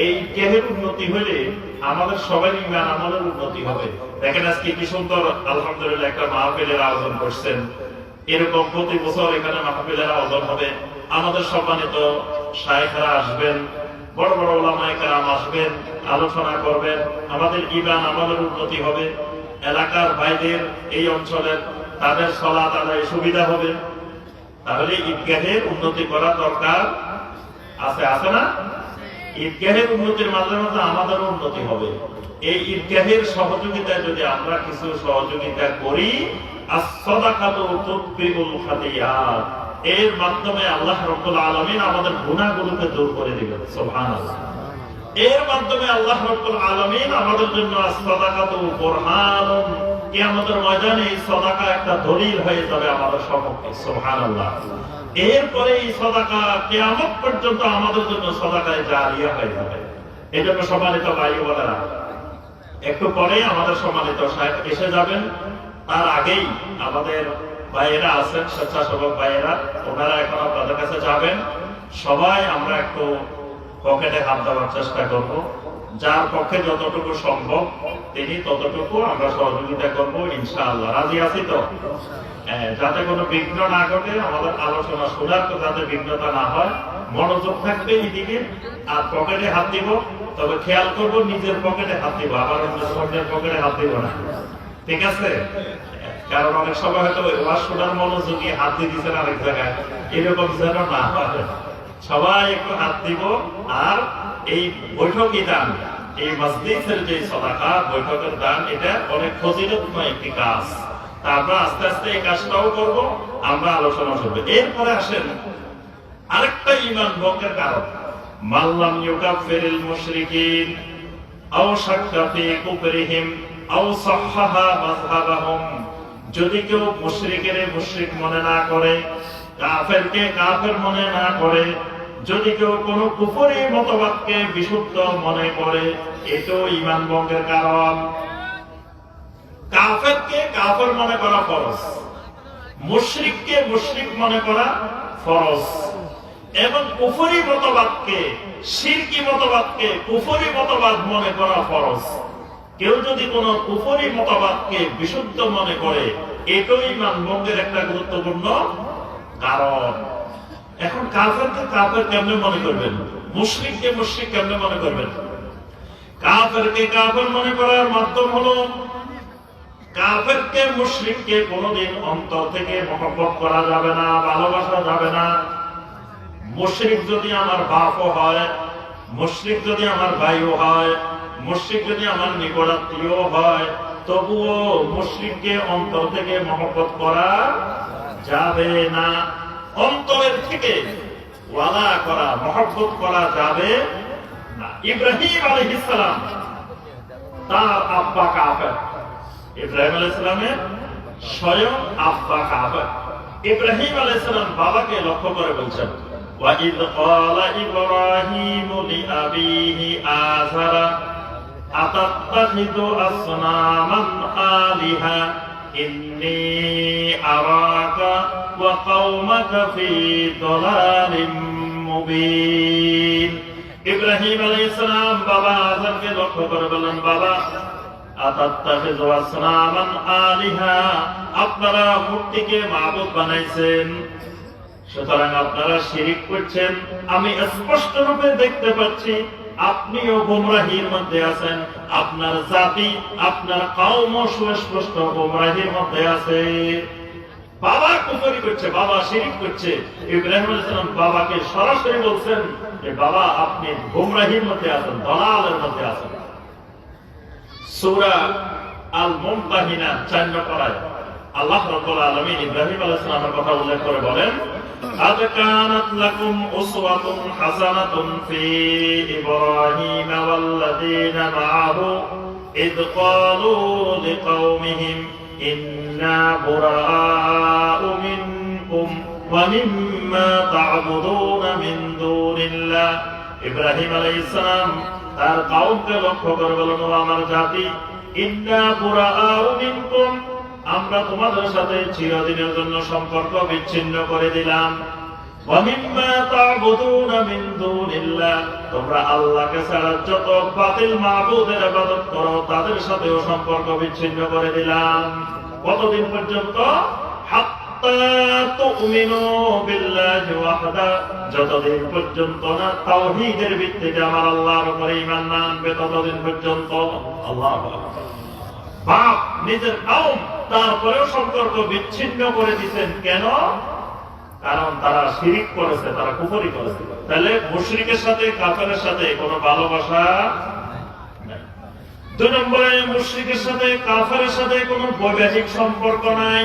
এই ঈদগাহের উন্নতি হলে আমাদের সবাই ঈমান আমলের উন্নতি হবে। দেখেন আজকে কি সুন্দর আলহামদুলিল্লাহ একটা মাহফিলের আয়োজন করছেন। এরকম প্রতি বছর এখানে মাহফিলের আয়োজন হবে। আমাদের সম্মানিত শায়েখরা আসবেন, বড় বড় উলামায়ে কেরাম আসবেন, আলোচনা করবেন, আমাদের ঈমান আমলের উন্নতি হবে। এলাকার ভাইদের, এই অঞ্চলের তাদের সালাত আদায়ে সুবিধা হবে। তাহলে ঈদগাহের উন্নতি করা দরকার আছে, আছে না? ঈদগাহের উন্নতির মাধ্যমে আমাদেরও উন্নতি হবে। এই ঈদগাহের সহযোগিতায় যদি আমরা কিছু সহযোগিতা করি, as-সাদাকাতু তুতফিউল খাতিয়াত, এর মাধ্যমে আল্লাহ রাব্বুল আলামিন আমাদের গুনাহগুলোকে দূর করে দিবেন। সুবহানাল্লাহ। এর মাধ্যমে আল্লাহ রাব্বুল আলামিন আমাদের জন্য as-সাদাকাতু বুরহানুন, কিয়ামতের ময়দানে এই সাদাকা একটা দলিল হয়ে যাবে আমাদের সম্মুখে। সুবহানাল্লাহ। এরপরে এই সাদাকা কিয়ামত পর্যন্ত আমাদের জন্য সাদাকায়ে জারিয়া হয়ে যাবে। এজন্য সম্মানিত ভাই ও বোনেরা, একটু পরে আমাদের সম্মানিত সাহেব এসে যাবেন, তার আগেই আমাদের ভাইয়েরা আছেন, স্বেচ্ছাসেবক ভাইয়েরা, ওনারা এখন আপনাদের কাছে যাবেন। সবাই আমরা একটু পকেটে হাত দেওয়ার চেষ্টা করব, যার পক্ষে যতটুকু সম্ভব তিনি ততটুকু আমরা সহযোগিতা করব ইনশাআল্লাহ। রাজি আছি তো? যাতে কোনো বিঘ্ন না ঘটে, আমাদের আলোচনা শোনার তো যাতে বিঘ্নতা না হয়, মনোযোগ থাকবে এইদিকে। আর পকেটে হাত দিব, তবে খেয়াল করব নিজের পকেটে হাত দিব, আবার অন্যের পকেটে হাত দিব না, ঠিক আছে? কারণ অনেক সময় হয়তো ওয়াজ শোনার মনোযোগী হাত দিয়ে দিচ্ছেন আরেক জায়গায়, এরকম যেন না হয়। সবাই একটু হাত দিব। আর এই বৈঠকি দান, এই মসজিদের যে সাদাকা বৈঠকের দান, এটা অনেক ফজিলতময় একটি কাজ। তারপর আস্তে আস্তে এই কাজটাও করব, আমরা আলোচনা করব। এরপরে আসেন আরেকটা ঈমান ভঙ্গের কারণ, মাল্লাম ইউকাফিরুল মুশরিকিন আও শাক্কা ফি কুফরিহিম আও সাহহাহা মাযহাবাহুম। যদি কেউ মুশরিকের মুশরিক মনে না করে, কাফেরকে কাফের মনে না করে, যদি কেউ কোনো কুফরি মতবাদকে বিশুদ্ধ মনে করে, এটাও ঈমান ভঙ্গের কারণ। কাফেরকে কাফের মনে করা ফরজ, মুশরিককে মুশরিক মনে করা ফরজ, এবং কুফরি মতবাদকে, শিরকি মতবাদকে কুফরি মতবাদ মনে করা ফরজ। কেউ যদি কোন কুফরি মতবাদকে বিশুদ্ধ মনে করে, এটাই ঈমান ভঙ্গের একটা গুরুত্বপূর্ণ কারণ। এখন কাফেরকে কাফের কেমনে মনে করবেন, মুশরিককে মুশরিক কেমনে মনে করবেন? কাফেরকে কাফের মনে করার মাধ্যম হলো, কাফেরকে মুশরিককে কোনদিন অন্তর থেকে মহব্বত করা যাবে না, ভালোবাসা যাবে না। মুশরিক যদি আমার বাপও হয়, মুশরিক যদি আমার ভাইও হয়, মুশরিক যদি আমার নিকটাত্মীয় হয়, তবুও মুশরিককে অন্তর থেকে মহব্বত করা যাবে না। অন্তরের থেকে ওয়াদা করা, মহব্বত করা যাবে না। ইব্রাহিম আলাইহিস সালাম, তার আব্বা কাফের। ইব্রাহিম আলাইহিস সালামের স্বয়ং আব্বা কাফের। ইব্রাহিম আলাইহিস সালাম বাবাকে লক্ষ্য করে বলছেন, وَإِذْ قَالَ إِبْرَاهِيمُ لِأَبِيهِ آزَرَ أَتَتَّخِذُ أَصْنَامًا آلِهَةً إِنِّي أَرَاكَ وَقَوْمَكَ فِي ضَلَالٍ مُبِينٍ। ইব্রাহিম আলাইহিস সালাম বাবা আযরকে লক্ষ্য করে বললেন, বাবা, আতাত্তাখিযু আসনামান আলিহা, আপনারা মূর্তিকে মাবুদ বানাইছেন, সুতরাং আপনারা শিরিক করছেন। আমি স্পষ্ট রূপে দেখতে পাচ্ছি আপনিও গোমরাহির মধ্যে আছেন, আপনার জাতি, আপনার কওমও সুস্পষ্ট গোমরাহির মধ্যে আছে। বাবা কুফরি করছে, বাবা শিরিক করছে। ইব্রাহিম আলাইহিস সালাম বাবাকে সরাসরি বলছেন যে বাবা, আপনি গোমরাহির মধ্যে আছেন, দালালের মধ্যে আছেন। সূরা আল মুমতাহিনা 4 নম্বর আয়াত আল্লাহ রাব্বুল আলামিন ইব্রাহিম আলাইহিস সালামের কথা উল্লেখ করে বলেন, قد كانت لكم أسوة حسنة في إبراهيم والذين معه إذ قالوا لقومهم إنا براء منكم ومما تعبدون من دون الله। ইব্রাহিম আলাইহিস সালাম তার কওমকে লক্ষ্য করে বলেন, ও আমার জাতি, ইন্না বুরাআউ মিনকুম, আমরা তোমাদের সাথে চিরদিনের জন্য সম্পর্ক বিচ্ছিন্ন করে দিলাম। ওয়া মিম্মা তা'বুদুনা মিন দুনিল্লাহ, তোমরা আল্লাহকে ছাড়া যত বাতিল মাবুদের ইবাদত করো তাদের সাথেও সম্পর্ক বিচ্ছিন্ন করে দিলাম। কতদিন পর্যন্ত? হাত্তা তুমিনু বিল্লাহি ওয়াহদা, যতদিন পর্যন্ত না তাওহীদের ভিত্তিতে আমার আল্লাহর উপরে ঈমান না আনবে ততদিন পর্যন্ত। আল্লাহু আকবার। বাপ নিজের কওম, তারপরেও সম্পর্ক বিচ্ছিন্ন করে দিতেন। কেন? কারণ তারা শিরিক করেছে, তারা কুফরি করেছে। তাহলে মুশরিকের সাথে কাফেরের সাথে কোনো ভালোবাসা নাই। 2 নম্বরে, মুশরিকের সাথে কাফেরের সাথে কোনো বৈবাহিক সম্পর্ক নাই।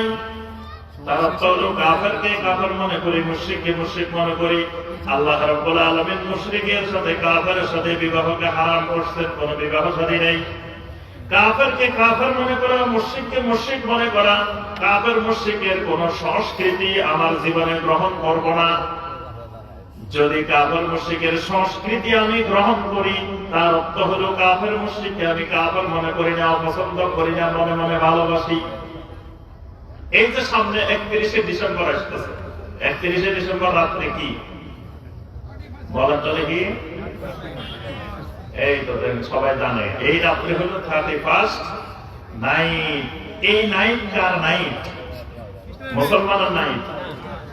তারা তো কাফেরকে কাফের মনে করি, মুশরিককে মুশরিক মনে করি। আল্লাহ রাব্বুল আলামিন মুশরিকের সাথে কাফেরের সাথে বিবাহকে হারাম করছেন, কোনো বিবাহ শাদী নেই। কাফেরকে কাফের মনে করা, মুশরিককে মুশরিক মনে করা, কাফের মুশরিকের কোন সংস্কৃতি আমার জীবনে গ্রহণ করব না। যদি কাফের মুশরিকের সংস্কৃতি আমি গ্রহণ করি, তার অর্থ হলো কাফের মুশরিককে আমি কাফের মনে করি না, অপছন্দ করি না, মনে মনে ভালোবাসি। এই যে সামনে 31শে ডিসেম্বর আসতেছে, 31শে ডিসেম্বর রাত্রে কি বলেন তো দেখি? এই তো সবাই জানে, এই রাত্রে হলো 31st নাইট। এই নাইট কার নাইট? মুসলমানের নাইট,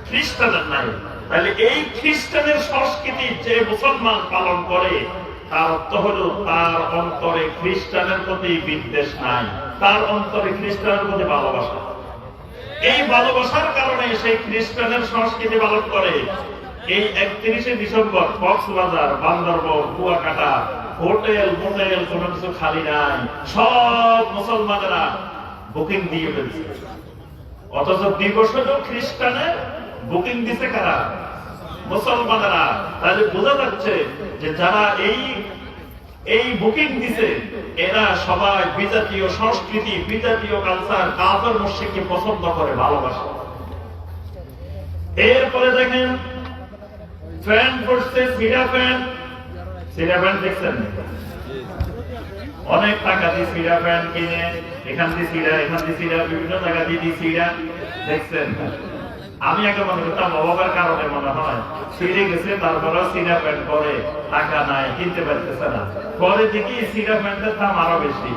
খ্রিস্টানের নাইট। তাহলে এই খ্রিস্টানের সংস্কৃতি যে মুসলমান পালন করে, তার অর্থ হলো তার অন্তরে খ্রিস্টানের প্রতি বিদ্বেষ নাই, তার অন্তরে খ্রিস্টানের প্রতি ভালোবাসা। এই ভালোবাসার কারণে সেই খ্রিস্টানের সংস্কৃতি পালন করে। এই 31শে December Cox's Bazar, Bandarban, Kuakata hotel motel কোনো কিছু খালি নাই, সব মুসলমানেরা বুকিং দিয়ে ফেলছে। অথচ দিবসেও খ্রিস্টানের বুকিং দিছে কারা? মুসলমানেরা। তাহলে বোঝা যাচ্ছে যে যারা এই বুকিং দিছে এরা সবাই বিজাতীয় সংস্কৃতি, বিজাতীয় কালচার, কাফের মুশরিককে পছন্দ করে, ভালোবাসে। এরপরে দেখেন ফ্যান করছে, সিরা ফ্যান। সিরা ফ্যান দেখছেন? অনেক টাকা দিয়ে সিরা ফ্যান কিনে, এখান দিয়ে সিরা, এখান দিয়ে সিরা, বিভিন্ন জায়গা দিয়ে সিরা দেখছেন। আমি আগে মনে করতাম অভাবের কারণে মনে হয় ছিঁড়ে গেছে, তারপরেও সিরা প্যান্ট পরে, টাকা নাই, কিনতে পারতেছে না। পরে দেখি সিরা প্যান্টের দাম আরো বেশি,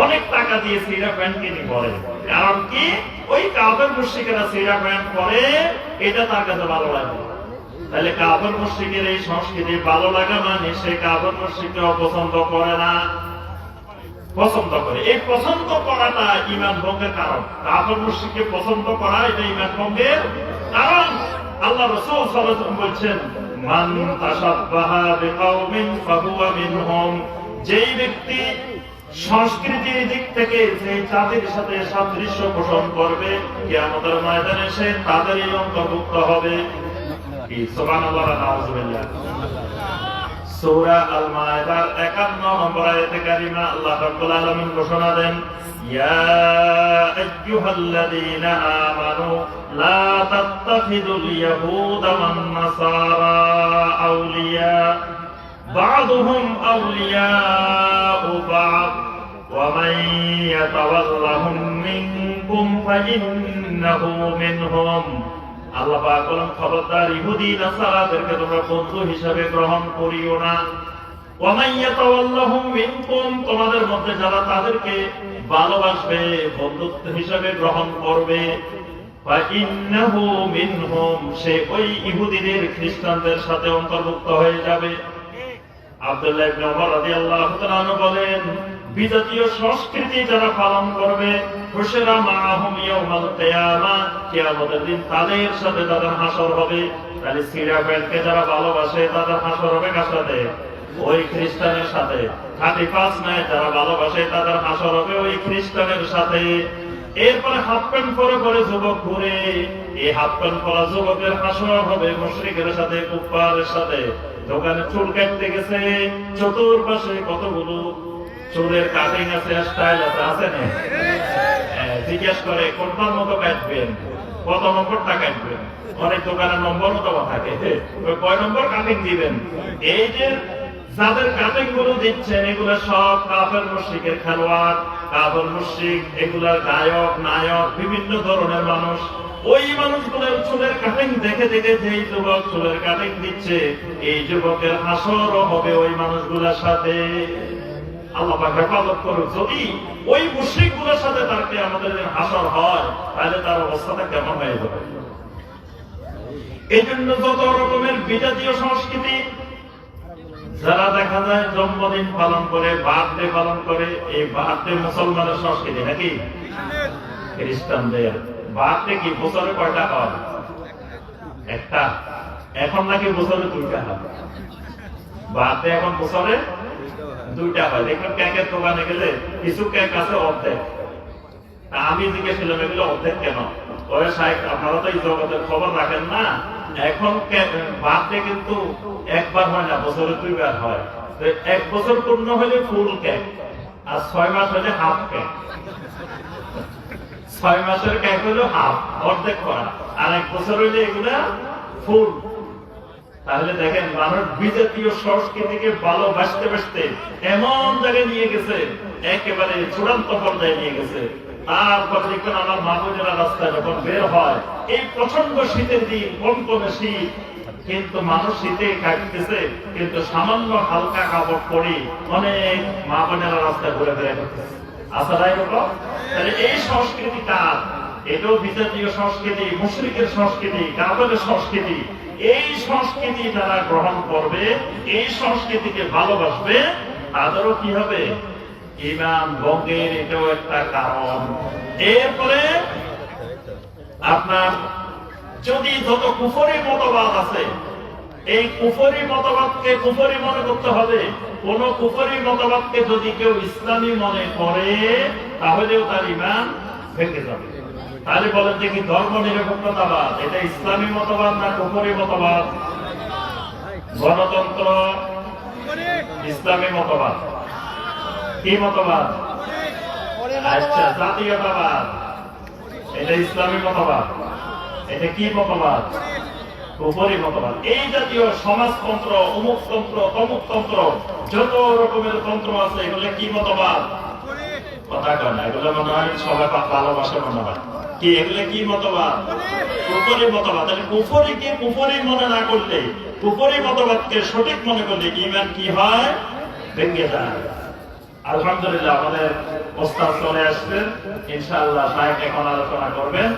অনেক টাকা দিয়ে সিরা প্যান্ট কিনে পরে। কারণ কি? ওই কাফের মুশরিকেরা সিরা প্যান্ট পরে, এটা তার কাছে ভালো লাগে। তাহলে কাফের মুশরিকের এই সংস্কৃতি ভালো লাগা মানে সে কাফের মুশরিককে অপছন্দ করে না, পছন্দ করে। এই পছন্দ করাটা ঈমান ভঙ্গের কারণ। কাফের মুশরিককে পছন্দ করা এটা ঈমান ভঙ্গের কারণ। আল্লাহ রাসূল সাল্লাল্লাহু আলাইহি ওয়াসাল্লাম বলেছেন, মান তাশাব্বাহা বিকাউমিন ফাহুয়া মিনহুম। যেই ব্যক্তি সংস্কৃতির দিক থেকে যে জাতির সাথে সাদৃশ্য পোষণ করবে, কিয়ামতের ময়দানে সে তাদেরই অন্তর্ভুক্ত হবে। সুবহানাল্লাহ, নাউযুবিল্লাহ। সূরা আল মায়েদার 51 নম্বর আয়াতে কারিমা আল্লাহ রাব্বুল আলামিন ঘোষণা দেন, ইয়া আইয়ুহাল্লাযীনা আমানু লা তাত্তাখিযুল ইয়াহুদা ওয়ান নাসারা আউলিয়া বা'দুহুম আউলিয়াউ বা'দ ওয়া মান ইয়াতাওয়াল্লাহুম মিনকুম ফাইন্নাহু মিনহুম। আল্লাহ পাক বলেন, খবরদার ইহুদি নাসারাদেরকে তোমরা বন্ধু হিসেবে গ্রহণ করিও না। ওয়া মান ইয়াতাওয়াল্লাহুম মিনকুম, তোমাদের মধ্যে যারা তাদেরকে ভালোবাসবে, বন্ধুত্ব হিসেবে গ্রহণ করবে, ফাইন্নাহু মিনহুম, সে ওই ইহুদিদের, খ্রিস্টানদের সাথে অন্তর্ভুক্ত হয়ে যাবে। আব্দুল্লাহ ইবনে ওমর রাদিয়াল্লাহু তাআলা আনহু বলেন, বিজাতীয় সংস্কৃতি যারা পালন করবে, হুশরা মাআহুম ইয়াউমাল কিয়ামাহ, কিয়ামতের দিন তাদের সাথে তাদের হাসর হবে। তাহলে সিরা প্যান্টকে যারা ভালোবাসে তাদের হাসর হবে কার সাথে? ওই খ্রিস্টানের সাথে। 35 নাই যারা ভালোবাসে তাদের হাসর হবে ওই খ্রিস্টানের সাথে। এরপরে হাফ প্যান্ট পরে পরে যুবক ঘুরে, এই হাফ প্যান্ট পরা যুবকের হাসর হবে মুশরিকের সাথে, কুফফারের সাথে। দোকানে চুল কাটতে গেছে, চতুর্পাশে কতগুলো চুলের কাটিং আছে, স্টাইল আছে, আছে না? জিজ্ঞেস করে কোনটার মতো কাটবেন, কত নম্বরটা কাটবেন। অনেক দোকানের নম্বরও তো থাকে, কয় নম্বর কাটিং দিবেন। এই যে যাদের কাটিং গুলো দিচ্ছেন এগুলো সব কাফের মুশরিকের খেলোয়াড়, কাফের মুশরিক, এগুলার গায়ক নায়ক, বিভিন্ন ধরনের মানুষ। ওই মানুষগুলোর চুলের কাটিং দেখে দেখে যেই যুবক চুলের কাটিং দিচ্ছে, এই যুবকের হাসরও হবে ওই মানুষগুলোর সাথে। আল্লাহ পাক হেফাজত করুক। যদি ওই মুশরিকগুলোর সাথে তার কিয়ামতের দিন হাসর হয়, তাহলে তার অবস্থাটা কেমন হয়ে যাবে? এই জন্য যত রকমের বিজাতীয় সংস্কৃতি, যারা দেখা যায় জন্মদিন পালন করে, বার্থডে পালন করে, এই বার্থডে মুসলমানের সংস্কৃতি নাকি? খ্রিস্টানদের বার্থডে কি বছরে কয়টা হয়? একটা। এখন নাকি বছরে 2টা হয়। বার্থডে এখন বছরে 2টা হয়। দেখবেন কেকের দোকানে গেলে কিছু কেক আছে অর্ধেক। আমি জিজ্ঞেস করলাম এগুলো অর্ধেক কেন? ওরে সাহেব, আপনারা তো এই জগতের খবর রাখেন না, এখন বার্থডে কিন্তু একবার হয় না, বছরে 2বার হয়। 1 বছর পূর্ণ হলে ফুল কেক, আর 6 মাস হলে হাফ কেক। 6 মাসের কেক হলো হাফ, অর্ধেক করা, আর 1 বছর হইলে এগুলা ফুল। তাহলে দেখেন মানুষ বিজাতীয় সংস্কৃতিকে ভালোবাসতে বাসতে এমন জায়গায় নিয়ে গেছে, একেবারে চূড়ান্ত পর্যায়ে নিয়ে গেছে। তারপর দেখবেন আমার মা বোনেরা রাস্তায় যখন বের হয়, এই প্রচন্ড শীতের দিন, কনকনে শীত, কিন্তু মানুষ শীতে কাটতেছে, কিন্তু সামান্য হালকা কাপড় পরে অনেক মা বোনেরা রাস্তায় ঘুরে ফিরে করতেছে। আসারাই হলো। তাহলে এই সংস্কৃতিটা, এটাও বিজাতীয় সংস্কৃতি, মুশরিকের সংস্কৃতি, কাফেরের সংস্কৃতি। এই সংস্কৃতি যারা গ্রহণ করবে, এই সংস্কৃতিকে ভালোবাসবে, তাদেরও কি হবে? ঈমান ভঙ্গের এটাও একটা কারণ। এরপরে আপনার যদি যত কুফরি মতবাদ আছে এই কুফরি মতবাদকে কুফরি মনে করতে হবে। কোন কুফরি মতবাদকে যদি কেউ ইসলামী মনে করে তাহলেও তার ঈমান ভেঙে যাবে। তাহলে বলেন যে কি ধর্ম নিরপেক্ষতাবাদ এটা ইসলামী মতবাদ না কুফরি মতবাদ? গণতন্ত্র ইসলামী মতবাদ, কি মতবাদ? আচ্ছা, জাতীয়তাবাদ এটা ইসলামী মতবাদ, এটা কি মতবাদ? কুফরি মতবাদ। এই জাতীয় সমাজতন্ত্র, অমুকতন্ত্র, তমুকতন্ত্র, যত রকমের তন্ত্র আছে এগুলো কি মতবাদ? কথা কয় না, এগুলো মনে হয় সবাই ভালোবাসে মনে হয়। কি এগুলো কি মতবাদ? কুফরি মতবাদ। তাহলে কুফরিকে কুফরি মনে না করলে, কুফরি মতবাদকে সঠিক মনে করলে ঈমান কি হয়? ভেঙে যায়। আলহামদুলিল্লাহ আমাদের ওস্তাদ চলে আসছেন, ইনশাআল্লাহ শায়েখ এখন আলোচনা করবেন।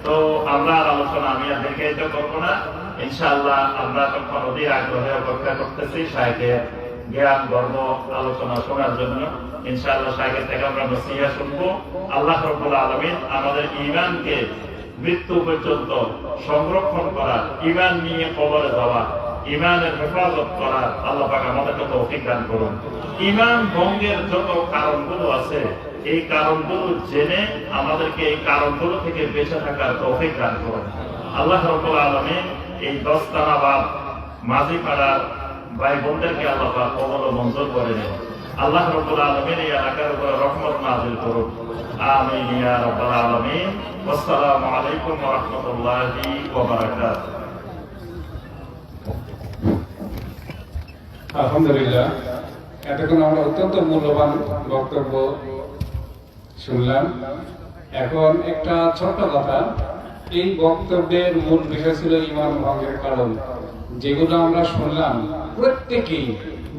তো আমরা আলোচনা আমি আর দীর্ঘায়িত করবো না, ইনশাআল্লাহ আমরা তখন অধীর আগ্রহে অপেক্ষা করতেছি শায়েখের জ্ঞান গর্ব আলোচনা শোনার জন্য। ইনশাআল্লাহ শায়েখের থেকে আমরা নসিহত শুনবো। আল্লাহ রাব্বুল আলামিন আমাদের ঈমানকে মৃত্যু পর্যন্ত সংরক্ষণ করা, ঈমান নিয়ে কবরে যাওয়া, ঈমানের হেফাজত করা আল্লাহ পাক আমাদেরকে তৌফিক দান করুন। ঈমান ভঙ্গের যত কারণগুলো আছে এই কারণগুলো জেনে আমাদেরকে এই কারণগুলো থেকে বেঁচে থাকার তৌফিক দান করুন। আল্লাহ রাব্বুল আলামিন এই দস্তানাবাদ মাঝিপাড়ার ভাই বোনদেরকে আল্লাহ পাক কবুল ও মঞ্জুর করে নেন। আল্লাহ রাব্বুল আলামিন এই এলাকার উপরে রহমত নাযিল করুন। আমিন ইয়া রাব্বাল আলামিন। আসসালামু আলাইকুম ওয়া রাহমাতুল্লাহি ওয়া বারাকাতুহু। আলহামদুলিল্লাহ, এতক্ষণ আমরা অত্যন্ত মূল্যবান বক্তব্য শুনলাম। এখন একটা ছোট্ট কথা, এই বক্তব্যের মূল বিষয় ছিল ঈমান ভঙ্গের কারণ। যেগুলো আমরা শুনলাম প্রত্যেকেই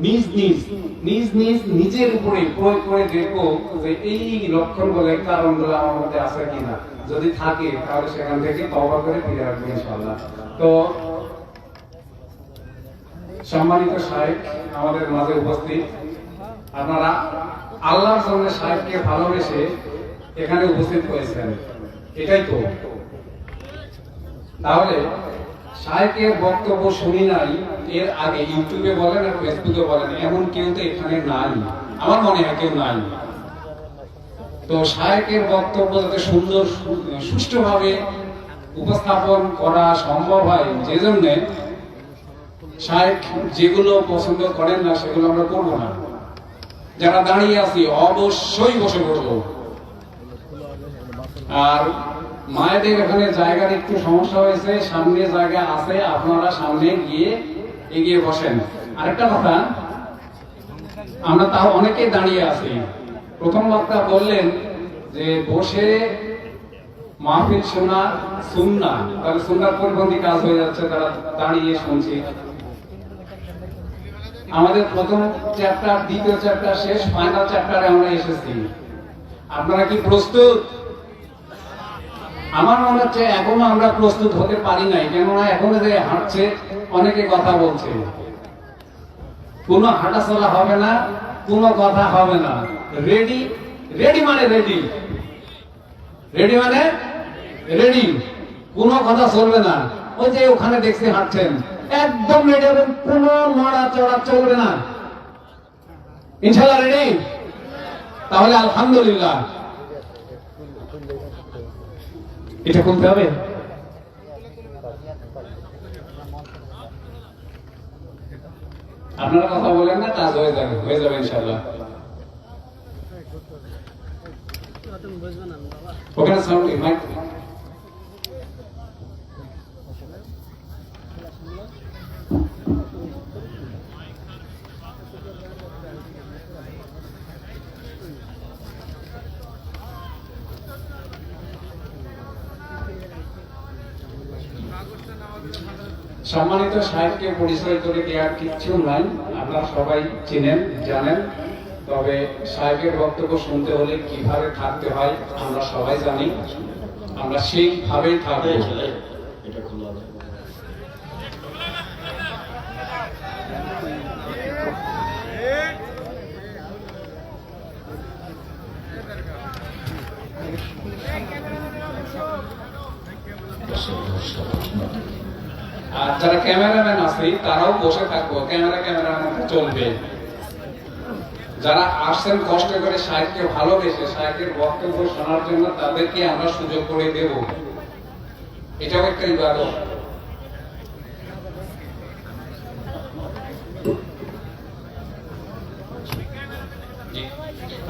নিজ নিজ নিজ নিজ নিজের উপরে প্রয়োগ করে দেখো যে এই লক্ষণ বলে কারণগুলো আমার মধ্যে আছে কিনা। যদি থাকে তাহলে সেখান থেকে তওবা করে ফিরে আসবো ইনশাআল্লাহ। তো সম্মানিত শায়েখ আমাদের মাঝে উপস্থিত, আপনারা আল্লাহর জন্য শায়েখকে ভালোবেসে এখানে উপস্থিত হয়েছেন, এটাই তো। তাহলে শায়েখের বক্তব্য শুনি নাই এর আগে ইউটিউবে বলেন আর ফেসবুকে বলেন, এমন কেউ তো এখানে নাই, আমার মনে হয় কেউ নাই। তো শায়েখের বক্তব্য যাতে সুন্দর সুষ্ঠুভাবে উপস্থাপন করা সম্ভব হয়, যে জন্য শায়েখ যেগুলো পছন্দ করেন না সেগুলো আমরা করব না। যারা দাঁড়িয়ে আছি অবশ্যই বসে পড়বো। আর মায়েদের এখানে জায়গার একটু সমস্যা হয়েছে, সামনে জায়গা আছে, আপনারা সামনে গিয়ে এগিয়ে বসেন। আরেকটা কথা, আমরা তাও অনেকে দাঁড়িয়ে আছি। প্রথম বক্তা বললেন যে বসে মাহফিল শোনা সুন্নাহ, তাহলে সুন্নাহর পরিপন্থী কাজ হয়ে যাচ্ছে, তারা দাঁড়িয়ে শুনছি। আমাদের প্রথম চ্যাপ্টার, দ্বিতীয় চ্যাপ্টার শেষ, ফাইনাল চ্যাপ্টারে আমরা এসেছি। আপনারা কি প্রস্তুত? আমার মনে হচ্ছে এখনো আমরা প্রস্তুত হতে পারি নাই, কেননা এখনো যে হাঁটছে অনেকে কথা বলছে, কোনো হাঁটা চলা হবে না, কোনো কথা হবে না। রেডি রেডি মানে রেডি, রেডি মানে রেডি, কোনো কথা চলবে না। ওই যে ওখানে দেখছি হাঁটছেন, একদম রেডি হবেন, কোনো নড়াচড়া চলবে না। ইনশাআল্লাহ রেডি? তাহলে আলহামদুলিল্লাহ। এটা খুলতে হবে। আপনারা কথা বলেন না, কাজ হয়ে যাবে, হয়ে যাবে ইনশাআল্লাহ। ওখানে সাউন্ড মাইক সম্মানিত শায়েখকে পরিচয় করে দেওয়ার কিচ্ছু নাই, আপনারা সবাই চিনেন জানেন। তবে শায়েখের বক্তব্য শুনতে হলে কিভাবে থাকতে হয় আমরা সবাই জানি, আমরা সেইভাবেই থাকবো। ক্যামেরাম্যান আছি তারাও বসে থাকবো, ক্যামেরাম্যান চলবে। যারা আসছেন কষ্ট করে সাহিত্যকে ভালোবেসে সাহিত্যের বক্তব্য শোনার জন্য, তাদেরকে আমরা সুযোগ করে দেব, এটাও একটা ইবাদত।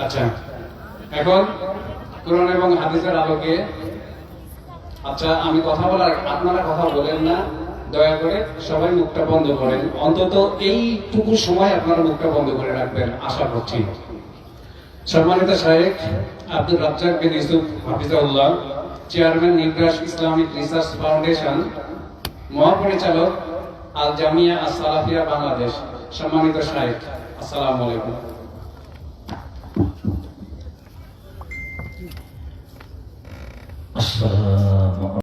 আচ্ছা, এখন কোরআন এবং হাদিসের আলোকে, আচ্ছা আমি কথা বলার, আপনারা কথা বলেন না, দয়া করে সবাই মুখটা বন্ধ করেন, অন্তত এইটুকু সময় আপনারা মুখটা বন্ধ করে রাখবেন আশা করছি। সম্মানিত শায়েখ আব্দুর রাজ্জাক বিন ইউসুফ হাফিজাহুল্লাহ, চেয়ারম্যান নিগ্রাস ইসলামিক রিসার্চ ফাউন্ডেশন, মহাপরিচালক আল জামিয়া আস সালাফিয়া বাংলাদেশ, সম্মানিত শায়েখ, আসসালামু আলাইকুম।